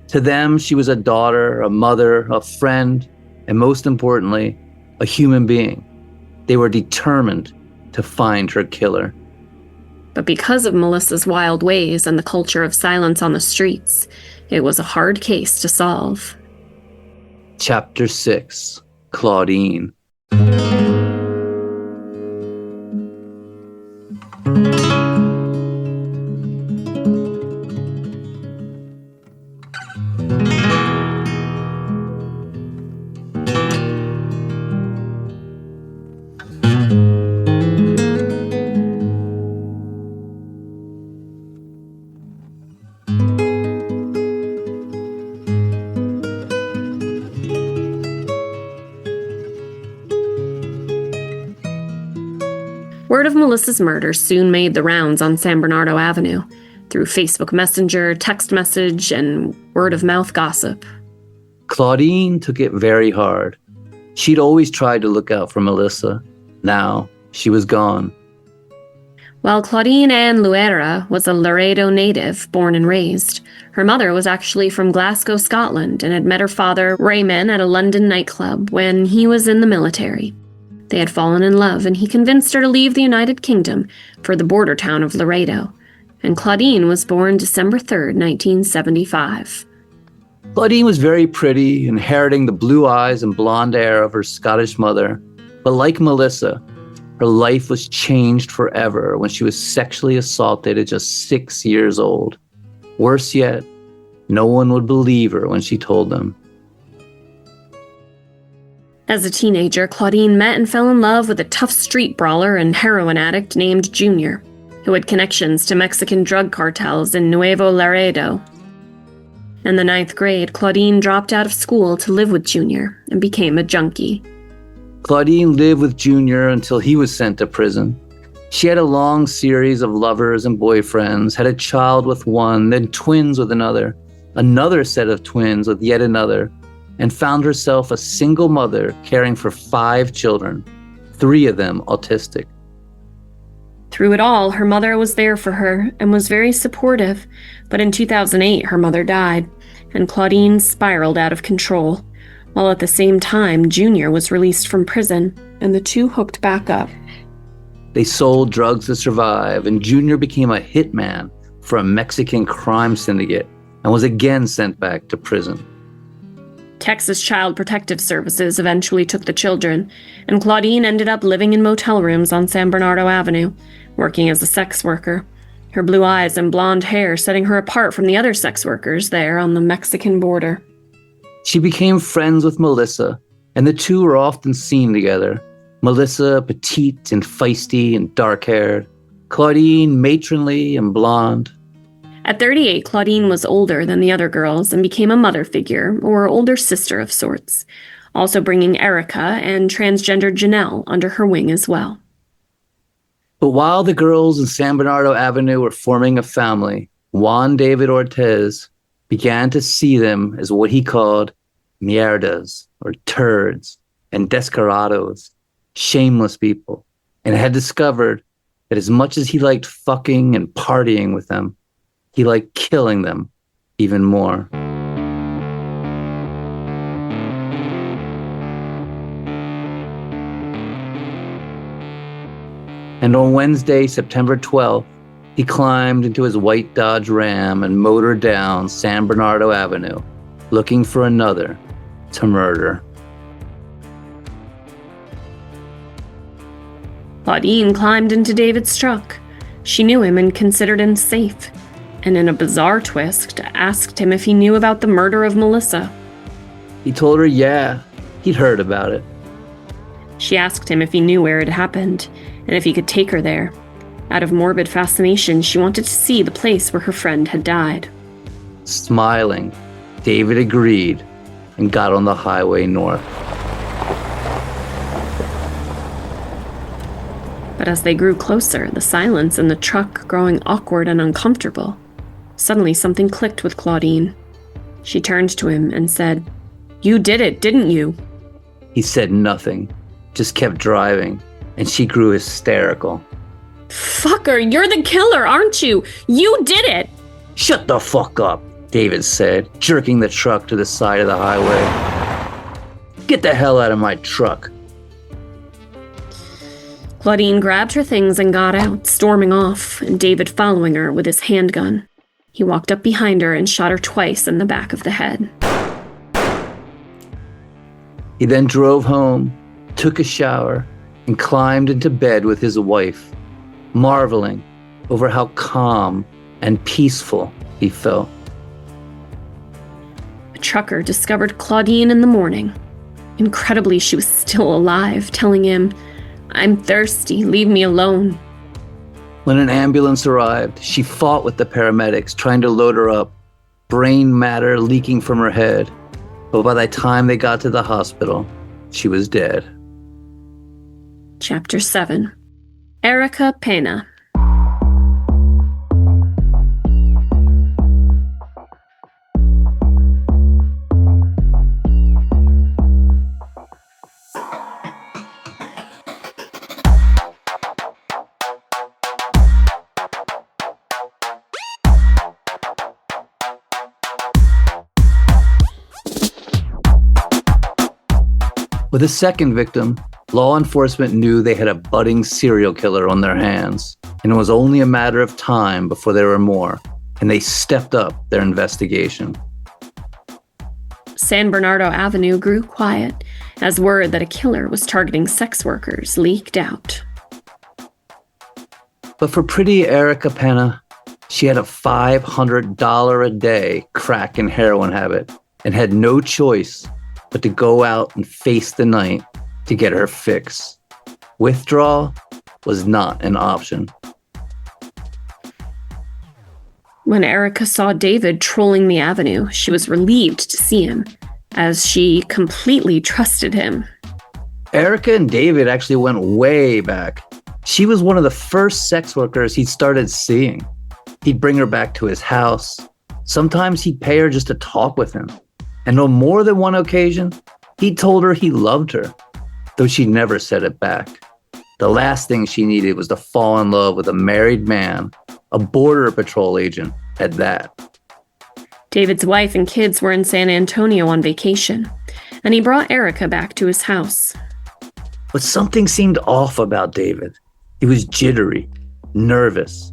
To them, she was a daughter, a mother, a friend, and most importantly, a human being. They were determined to find her killer. But because of Melissa's wild ways and the culture of silence on the streets, it was a hard case to solve. Chapter 6, Claudine. Word of Melissa's murder soon made the rounds on San Bernardo Avenue, through Facebook Messenger, text message, and word-of-mouth gossip. Claudine took it very hard. She'd always tried to look out for Melissa. Now, she was gone. While Claudine Ann Luera was a Laredo native, born and raised, her mother was actually from Glasgow, Scotland, and had met her father, Raymond, at a London nightclub when he was in the military. They had fallen in love, and he convinced her to leave the United Kingdom for the border town of Laredo. And Claudine was born December 3rd, 1975. Claudine was very pretty, inheriting the blue eyes and blonde hair of her Scottish mother. But like Melissa, her life was changed forever when she was sexually assaulted at just 6 years old. Worse yet, no one would believe her when she told them. As a teenager, Claudine met and fell in love with a tough street brawler and heroin addict named Junior, who had connections to Mexican drug cartels in Nuevo Laredo. In the 9th grade, Claudine dropped out of school to live with Junior and became a junkie. Claudine lived with Junior until he was sent to prison. She had a long series of lovers and boyfriends, had a child with one, then twins with another set of twins with yet another, and found herself a single mother caring for 5 children, 3 of them autistic. Through it all, her mother was there for her and was very supportive, but in 2008, her mother died, and Claudine spiraled out of control, while at the same time, Junior was released from prison, and the two hooked back up. They sold drugs to survive, and Junior became a hitman for a Mexican crime syndicate and was again sent back to prison. Texas Child Protective Services eventually took the children, and Claudine ended up living in motel rooms on San Bernardo Avenue, working as a sex worker, her blue eyes and blonde hair setting her apart from the other sex workers there on the Mexican border. She became friends with Melissa, and the two were often seen together. Melissa, petite and feisty and dark-haired. Claudine, matronly and blonde. At 38, Claudine was older than the other girls and became a mother figure, or older sister of sorts, also bringing Erica and transgender Janelle under her wing as well. But while the girls in San Bernardo Avenue were forming a family, Juan David Ortiz began to see them as what he called mierdas, or turds, and descarados, shameless people, and had discovered that as much as he liked fucking and partying with them, he liked killing them even more. And on Wednesday, September 12th, he climbed into his white Dodge Ram and motored down San Bernardo Avenue, looking for another to murder. Claudine climbed into David's truck. She knew him and considered him safe, and in a bizarre twist, asked him if he knew about the murder of Melissa. He told her, yeah, he'd heard about it. She asked him if he knew where it happened, and if he could take her there. Out of morbid fascination, she wanted to see the place where her friend had died. Smiling, David agreed and got on the highway north. But as they grew closer, the silence in the truck growing awkward and uncomfortable, suddenly something clicked with Claudine. She turned to him and said, "You did it, didn't you?" He said nothing, just kept driving, and she grew hysterical. "Fucker, you're the killer, aren't you? You did it!" "Shut the fuck up," David said, jerking the truck to the side of the highway. "Get the hell out of my truck." Claudine grabbed her things and got out, storming off, and David following her with his handgun. He walked up behind her and shot her twice in the back of the head. He then drove home, took a shower, and climbed into bed with his wife, marveling over how calm and peaceful he felt. A trucker discovered Claudine in the morning. Incredibly, she was still alive, telling him, "I'm thirsty, leave me alone." When an ambulance arrived, she fought with the paramedics, trying to load her up, brain matter leaking from her head. But by the time they got to the hospital, she was dead. Chapter 7. Erica Pena. With the second victim, law enforcement knew they had a budding serial killer on their hands, and it was only a matter of time before there were more, and they stepped up their investigation. San Bernardo Avenue grew quiet as word that a killer was targeting sex workers leaked out. But for pretty Erica Pena, she had a $500 a day crack and heroin habit and had no choice but to go out and face the night to get her fix. Withdrawal was not an option. When Erica saw David trolling the avenue, she was relieved to see him, as she completely trusted him. Erica and David actually went way back. She was one of the first sex workers he started seeing. He'd bring her back to his house. Sometimes he'd pay her just to talk with him. And on more than one occasion, he told her he loved her, though she never said it back. The last thing she needed was to fall in love with a married man, a border patrol agent at that. David's wife and kids were in San Antonio on vacation, and he brought Erica back to his house. But something seemed off about David. He was jittery, nervous,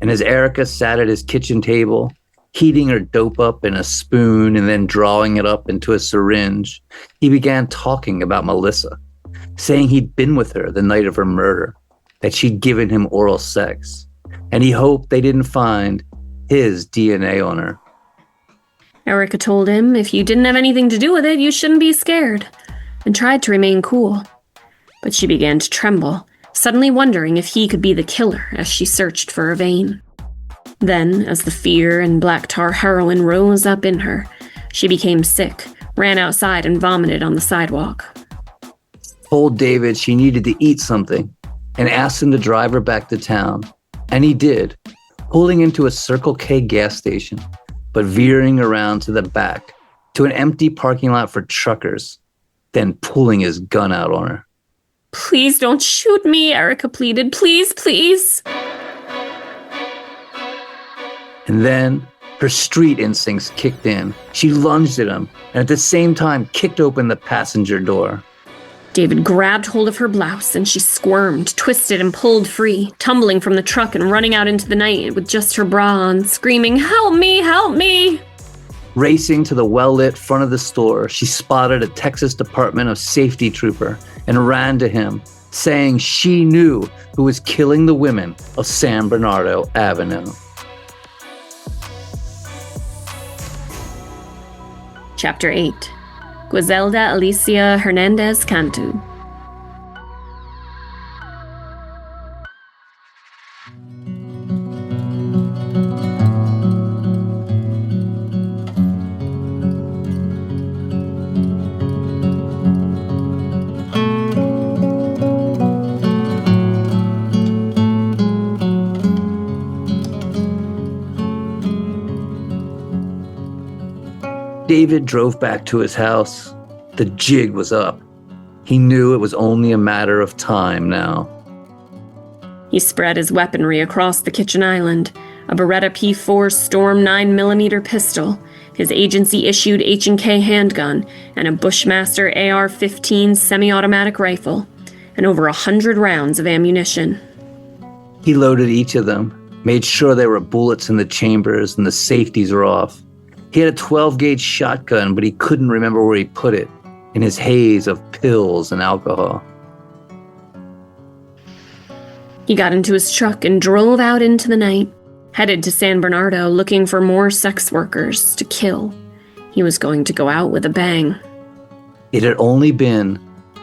and as Erica sat at his kitchen table, heating her dope up in a spoon and then drawing it up into a syringe, he began talking about Melissa, saying he'd been with her the night of her murder, that she'd given him oral sex, and he hoped they didn't find his DNA on her. Erica told him if you didn't have anything to do with it, you shouldn't be scared, and tried to remain cool. But she began to tremble, suddenly wondering if he could be the killer as she searched for a vein. Then, as the fear and black tar heroin rose up in her, she became sick, ran outside and vomited on the sidewalk. Told David she needed to eat something and asked him to drive her back to town. And he did, pulling into a Circle K gas station, but veering around to the back to an empty parking lot for truckers, then pulling his gun out on her. Please don't shoot me, Erica pleaded. Please, please. And then her street instincts kicked in. She lunged at him and at the same time kicked open the passenger door. David grabbed hold of her blouse and she squirmed, twisted, and pulled free, tumbling from the truck and running out into the night with just her bra on, screaming, "Help me, help me!" Racing to the well-lit front of the store, she spotted a Texas Department of Safety trooper and ran to him, saying she knew who was killing the women of San Bernardo Avenue. Chapter 8. Griselda Alicia Hernandez Cantu. David drove back to his house. The jig was up. He knew it was only a matter of time now. He spread his weaponry across the kitchen island, a Beretta P4 Storm 9mm pistol, his agency-issued H&K handgun, and a Bushmaster AR-15 semi-automatic rifle, and over 100 rounds of ammunition. He loaded each of them, made sure there were bullets in the chambers and the safeties were off. He had a 12-gauge shotgun, but he couldn't remember where he put it, in his haze of pills and alcohol. He got into his truck and drove out into the night, headed to San Bernardo looking for more sex workers to kill. He was going to go out with a bang. It had only been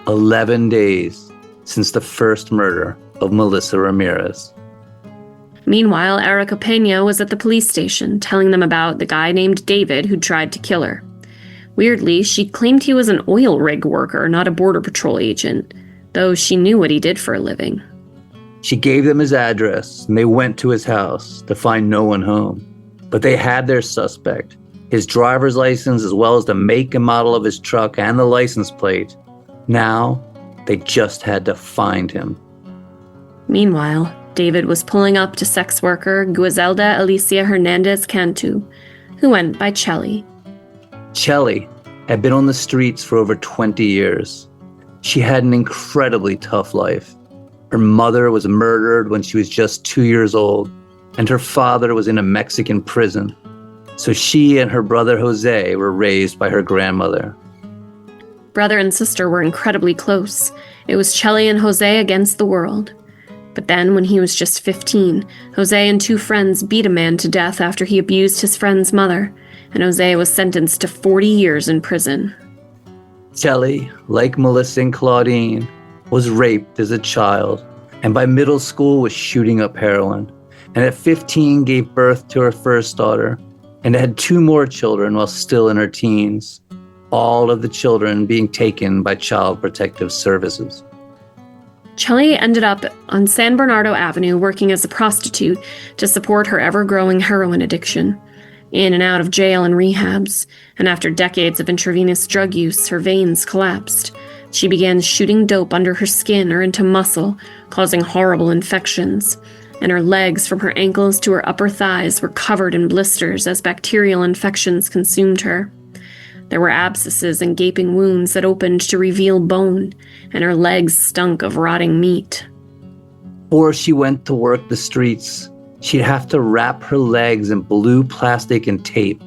11 days since the first murder of Melissa Ramirez. Meanwhile, Erica Pena was at the police station, telling them about the guy named David who tried to kill her. Weirdly, she claimed he was an oil rig worker, not a Border Patrol agent, though she knew what he did for a living. She gave them his address, and they went to his house to find no one home. But they had their suspect, his driver's license as well as the make and model of his truck and the license plate. Now, they just had to find him. Meanwhile, David was pulling up to sex worker Griselda Alicia Hernandez Cantu, who went by Chelly. Chelly had been on the streets for over 20 years. She had an incredibly tough life. Her mother was murdered when she was just 2 years old, and her father was in a Mexican prison. So she and her brother Jose were raised by her grandmother. Brother and sister were incredibly close. It was Chelly and Jose against the world. But then, when he was just 15, Jose and two friends beat a man to death after he abused his friend's mother, and Jose was sentenced to 40 years in prison. Chelly, like Melissa and Claudine, was raped as a child, and by middle school was shooting up heroin, and at 15 gave birth to her first daughter, and had 2 more children while still in her teens, all of the children being taken by Child Protective Services. Chelly ended up on San Bernardo Avenue working as a prostitute to support her ever-growing heroin addiction. In and out of jail and rehabs, and after decades of intravenous drug use, her veins collapsed. She began shooting dope under her skin or into muscle, causing horrible infections, and her legs from her ankles to her upper thighs were covered in blisters as bacterial infections consumed her. There were abscesses and gaping wounds that opened to reveal bone, and her legs stunk of rotting meat. Before she went to work the streets, she'd have to wrap her legs in blue plastic and tape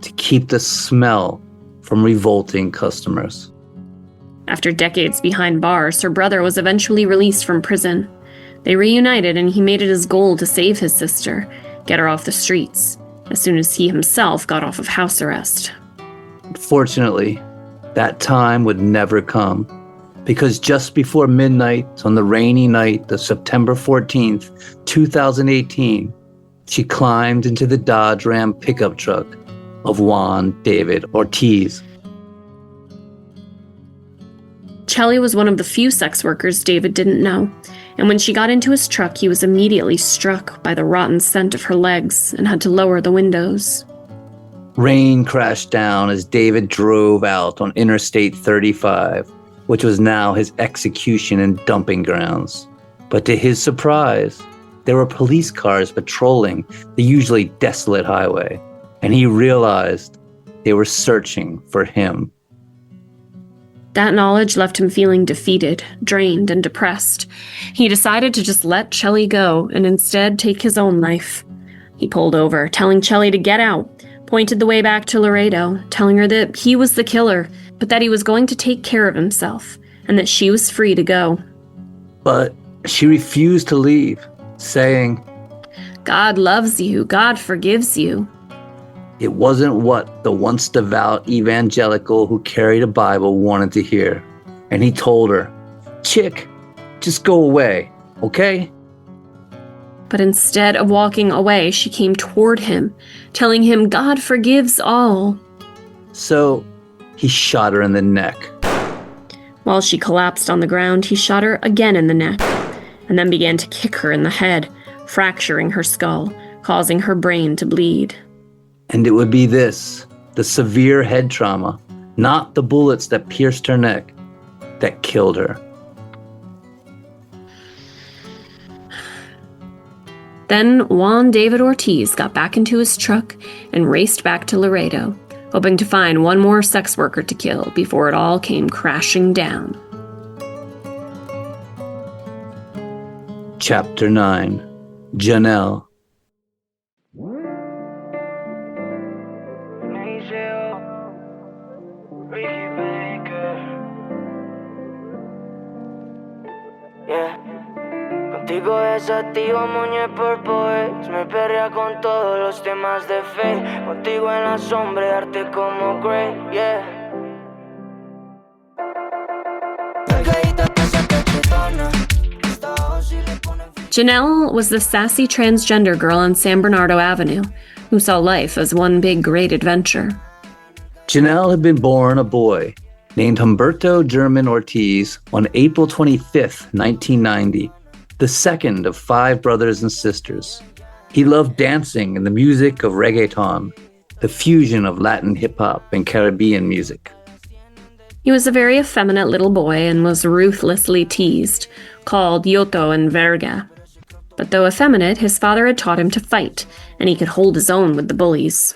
to keep the smell from revolting customers. After decades behind bars, her brother was eventually released from prison. They reunited, and he made it his goal to save his sister, get her off the streets, as soon as he himself got off of house arrest. Fortunately, that time would never come, because just before midnight on the rainy night of September 14th, 2018, she climbed into the Dodge Ram pickup truck of Juan David Ortiz. Chelly was one of the few sex workers David didn't know, and when she got into his truck, he was immediately struck by the rotten scent of her legs and had to lower the windows. Rain crashed down as David drove out on Interstate 35, which was now his execution and dumping grounds. But to his surprise, there were police cars patrolling the usually desolate highway, and he realized they were searching for him. That knowledge left him feeling defeated, drained, and depressed. He decided to just let Chelly go and instead take his own life. He pulled over, telling Chelly to get out, pointed the way back to Laredo, telling her that he was the killer, but that he was going to take care of himself, and that she was free to go. But she refused to leave, saying, God loves you. God forgives you. it wasn't what the once devout evangelical who carried a Bible wanted to hear. And he told her, "Chick, just go away, okay?" But instead of walking away, she came toward him, telling him God forgives all. So he shot her in the neck. While she collapsed on the ground, he shot her again in the neck, and then began to kick her in the head, fracturing her skull, causing her brain to bleed. And it would be this, the severe head trauma, not the bullets that pierced her neck, that killed her. Then Juan David Ortiz got back into his truck and raced back to Laredo, hoping to find one more sex worker to kill before it all came crashing down. Chapter 9. Janelle. Contigo desactivo moñe por poes. Me perrea con todos los temas de fe. Contigo en la sombra, arte como Grey, yeah. Janelle was the sassy transgender girl on San Bernardo Avenue, who saw life as one big great adventure. Janelle had been born a boy named Humberto German Ortiz on April 25th, 1990, the second of 5 brothers and sisters. He loved dancing and the music of reggaeton, the fusion of Latin hip-hop and Caribbean music. He was a very effeminate little boy and was ruthlessly teased, called Yoto and Verga. But though effeminate, his father had taught him to fight, and he could hold his own with the bullies.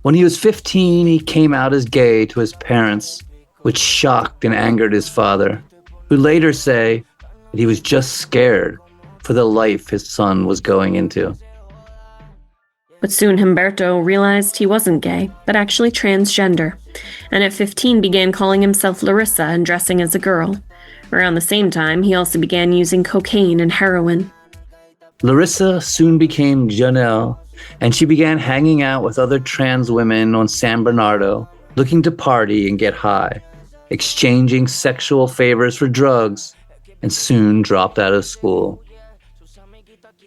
When he was 15, he came out as gay to his parents, which shocked and angered his father, who later say that he was just scared for the life his son was going into. But soon Humberto realized he wasn't gay, but actually transgender, and at 15 began calling himself Lyzza and dressing as a girl. Around the same time, he also began using cocaine and heroin. Lyzza soon became Janelle, and she began hanging out with other trans women on San Bernardo, looking to party and get high, exchanging sexual favors for drugs, and soon dropped out of school.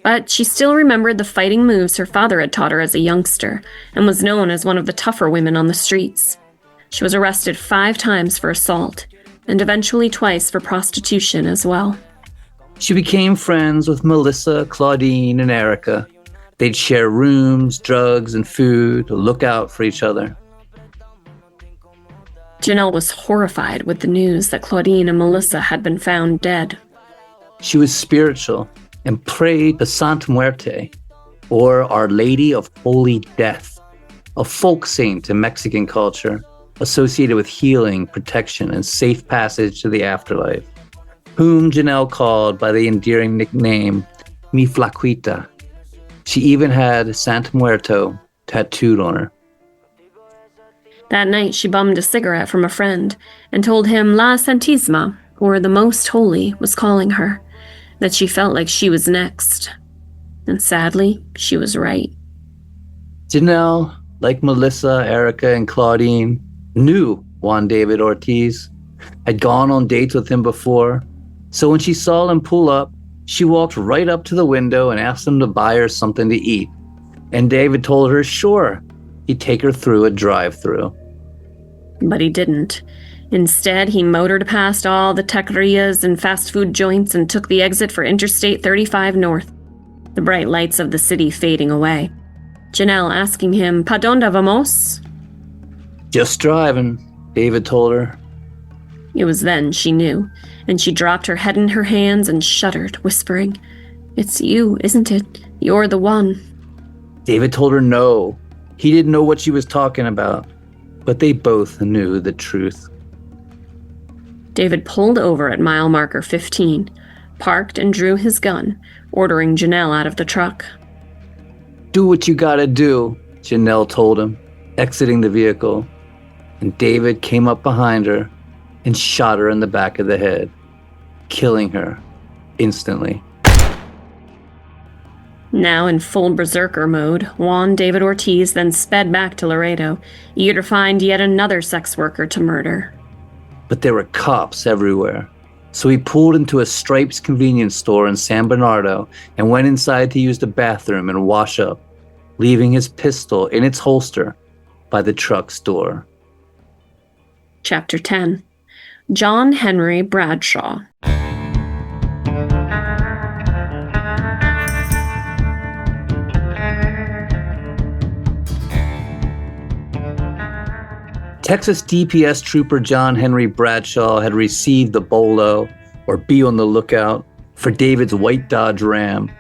But she still remembered the fighting moves her father had taught her as a youngster, and was known as one of the tougher women on the streets. She was arrested 5 times for assault, and eventually twice for prostitution as well. She became friends with Melissa, Claudine, and Erica. They'd share rooms, drugs, and food to look out for each other. Janelle was horrified with the news that Claudine and Melissa had been found dead. She was spiritual and prayed to Santa Muerte, or Our Lady of Holy Death, a folk saint in Mexican culture associated with healing, protection, and safe passage to the afterlife, whom Janelle called by the endearing nickname Mi Flaquita. She even had Santa Muerto tattooed on her. That night, she bummed a cigarette from a friend and told him La Santisma, or the Most Holy, was calling her, that she felt like she was next. And sadly, she was right. Janelle, like Melissa, Erica, and Claudine, knew Juan David Ortiz, had gone on dates with him before. So when she saw him pull up, she walked right up to the window and asked him to buy her something to eat. And David told her, sure, he'd take her through a drive-thru. But he didn't. Instead, he motored past all the taquerias and fast food joints and took the exit for Interstate 35 North, the bright lights of the city fading away. Janelle asking him, "Pa dónde vamos?" Just driving, David told her. It was then she knew, and she dropped her head in her hands and shuddered, whispering, "It's you, isn't it? You're the one." David told her no. He didn't know what she was talking about, but they both knew the truth. David pulled over at mile marker 15, parked and drew his gun, ordering Janelle out of the truck. "Do what you gotta do," Janelle told him, exiting the vehicle, and David came up behind her and shot her in the back of the head, killing her instantly. Now in full berserker mode, Juan David Ortiz then sped back to Laredo, eager to find yet another sex worker to murder. But there were cops everywhere, so he pulled into a Stripes convenience store in San Bernardo and went inside to use the bathroom and wash up, leaving his pistol in its holster by the truck's door. Chapter 10. John Henry Bradshaw. Texas DPS trooper John Henry Bradshaw had received the bolo, or be on the lookout, for David's white Dodge Ram,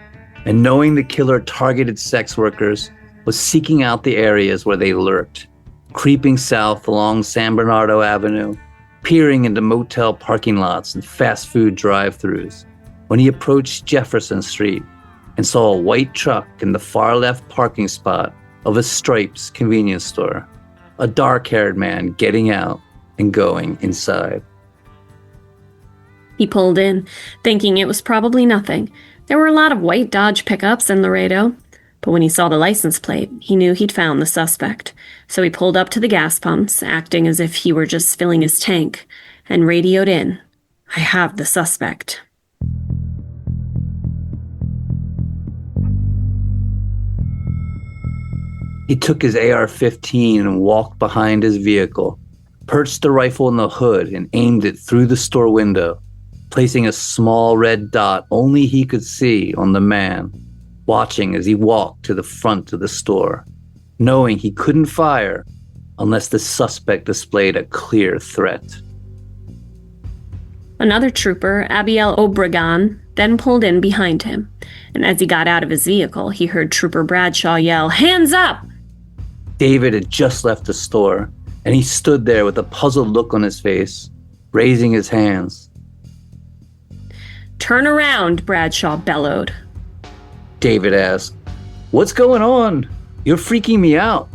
and knowing the killer targeted sex workers, was seeking out the areas where they lurked, creeping south along San Bernardo Avenue, peering into motel parking lots and fast food drive-thrus, when he approached Jefferson Street and saw a white truck in the far left parking spot of a Stripes convenience store. A dark-haired man getting out and going inside. He pulled in, thinking it was probably nothing. There were a lot of white Dodge pickups in Laredo, but when he saw the license plate, he knew he'd found the suspect. So he pulled up to the gas pumps, acting as if he were just filling his tank, and radioed in, "I have the suspect." He took his AR-15 and walked behind his vehicle, perched the rifle in the hood and aimed it through the store window, placing a small red dot only he could see on the man, watching as he walked to the front of the store, knowing he couldn't fire unless the suspect displayed a clear threat. Another trooper, Abiel Obregon, then pulled in behind him, and as he got out of his vehicle, he heard Trooper Bradshaw yell, "Hands up!" David had just left the store, and he stood there with a puzzled look on his face, raising his hands. "Turn around," Bradshaw bellowed. David asked, "What's going on? You're freaking me out."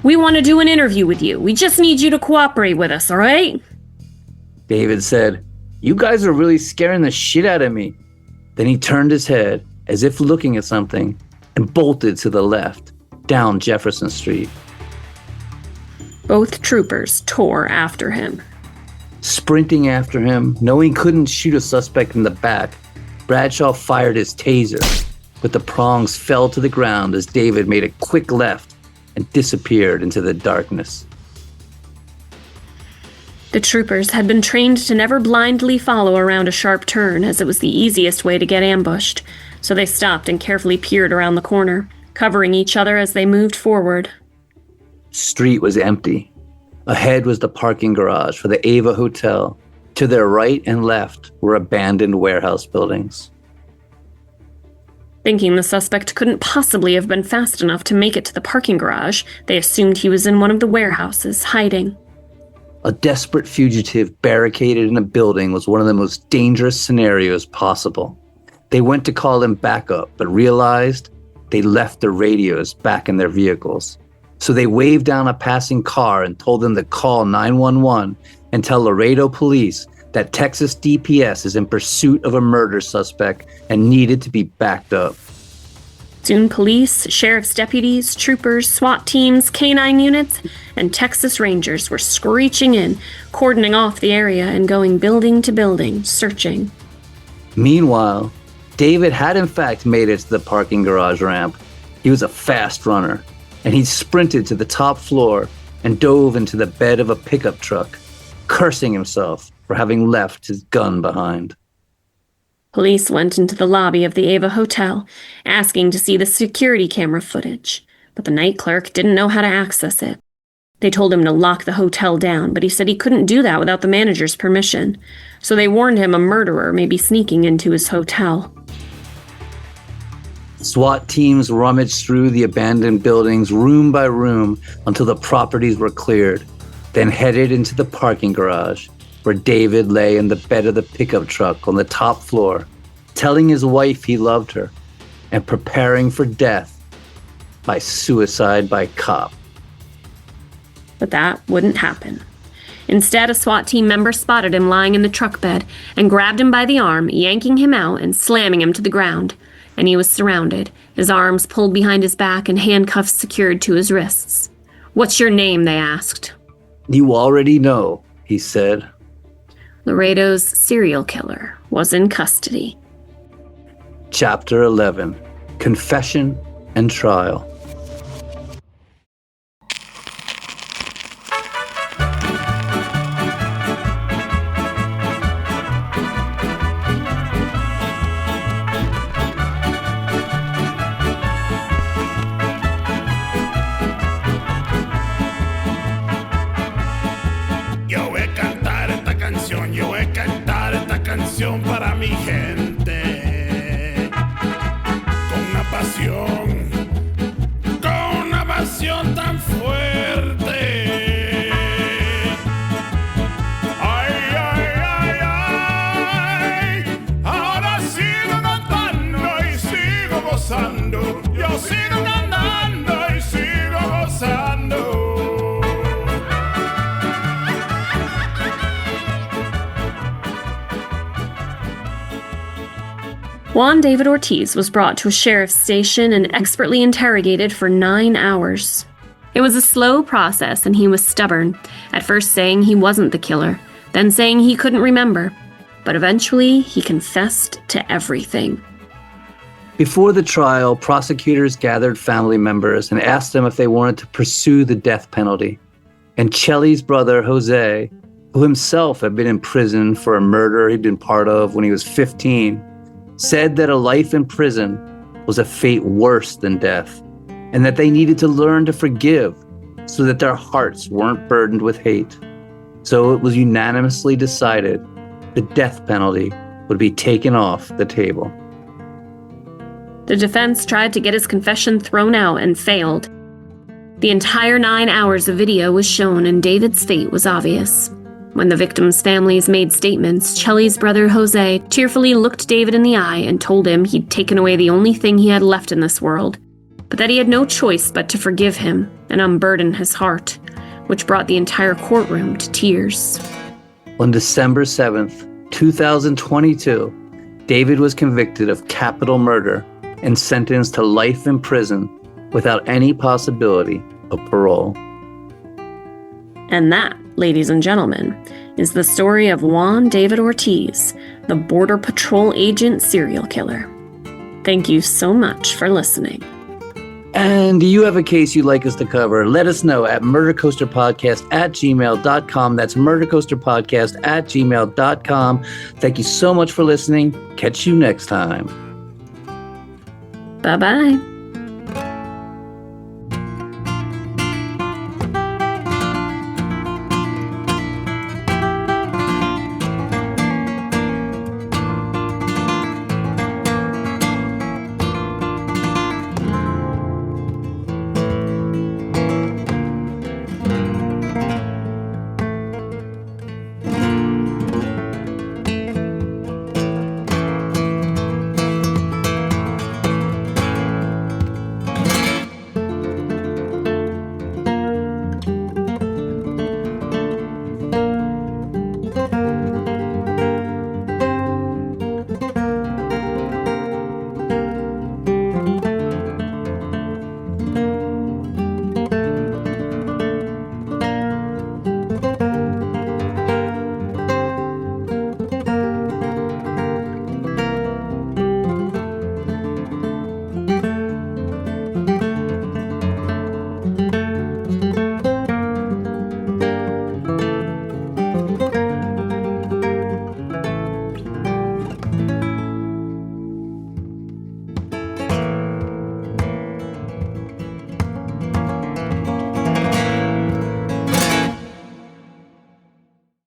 "We want to do an interview with you. We just need you to cooperate with us, all right?" David said, "You guys are really scaring the shit out of me." Then he turned his head, as if looking at something, and bolted to the left, down Jefferson Street. Both troopers tore after him. Sprinting after him, knowing he couldn't shoot a suspect in the back, Bradshaw fired his taser, but the prongs fell to the ground as David made a quick left and disappeared into the darkness. The troopers had been trained to never blindly follow around a sharp turn, as it was the easiest way to get ambushed, so they stopped and carefully peered around the corner, covering each other as they moved forward. Street was empty. Ahead was the parking garage for the Ava Hotel. To their right and left were abandoned warehouse buildings. Thinking the suspect couldn't possibly have been fast enough to make it to the parking garage, they assumed he was in one of the warehouses, hiding. A desperate fugitive barricaded in a building was one of the most dangerous scenarios possible. They went to call him back up, but realized they left their radios back in their vehicles. So they waved down a passing car and told them to call 911 and tell Laredo police that Texas DPS is in pursuit of a murder suspect and needed to be backed up. Soon police, sheriff's deputies, troopers, SWAT teams, K-9 units, and Texas Rangers were screeching in, cordoning off the area and going building to building, searching. Meanwhile, David had in fact made it to the parking garage ramp. He was a fast runner, and he sprinted to the top floor and dove into the bed of a pickup truck, cursing himself for having left his gun behind. Police went into the lobby of the Ava Hotel, asking to see the security camera footage, but the night clerk didn't know how to access it. They told him to lock the hotel down, but he said he couldn't do that without the manager's permission. So they warned him a murderer may be sneaking into his hotel. SWAT teams rummaged through the abandoned buildings room by room until the properties were cleared, then headed into the parking garage where David lay in the bed of the pickup truck on the top floor, telling his wife he loved her and preparing for death by suicide by cop. But that wouldn't happen. Instead, a SWAT team member spotted him lying in the truck bed and grabbed him by the arm, yanking him out and slamming him to the ground. And he was surrounded, his arms pulled behind his back and handcuffs secured to his wrists. "What's your name?" they asked. "You already know," he said. Laredo's serial killer was in custody. Chapter 11, Confession and Trial. Para mi gente, con una pasión tan fuerte. Ay, ay, ay, ay, ahora sigo cantando y sigo gozando, yo sigo cantando y sigo gozando. Juan David Ortiz was brought to a sheriff's station and expertly interrogated for 9 hours. It was a slow process and he was stubborn, at first saying he wasn't the killer, then saying he couldn't remember. But eventually, he confessed to everything. Before the trial, prosecutors gathered family members and asked them if they wanted to pursue the death penalty. And Chelly's brother, Jose, who himself had been in prison for a murder he'd been part of when he was 15, said that a life in prison was a fate worse than death, and that they needed to learn to forgive so that their hearts weren't burdened with hate. So it was unanimously decided the death penalty would be taken off the table. The defense tried to get his confession thrown out and failed. The entire 9 hours of video was shown and David's fate was obvious. When the victims' families made statements, Chelly's brother Jose tearfully looked David in the eye and told him he'd taken away the only thing he had left in this world, but that he had no choice but to forgive him and unburden his heart, which brought the entire courtroom to tears. On December 7th, 2022, David was convicted of capital murder and sentenced to life in prison without any possibility of parole. And that, ladies and gentlemen, is the story of Juan David Ortiz, the Border Patrol agent serial killer. Thank you so much for listening. And do you have a case you'd like us to cover? Let us know at murdercoasterpodcast@gmail.com. That's murdercoasterpodcast@gmail.com. Thank you so much for listening. Catch you next time. Bye-bye.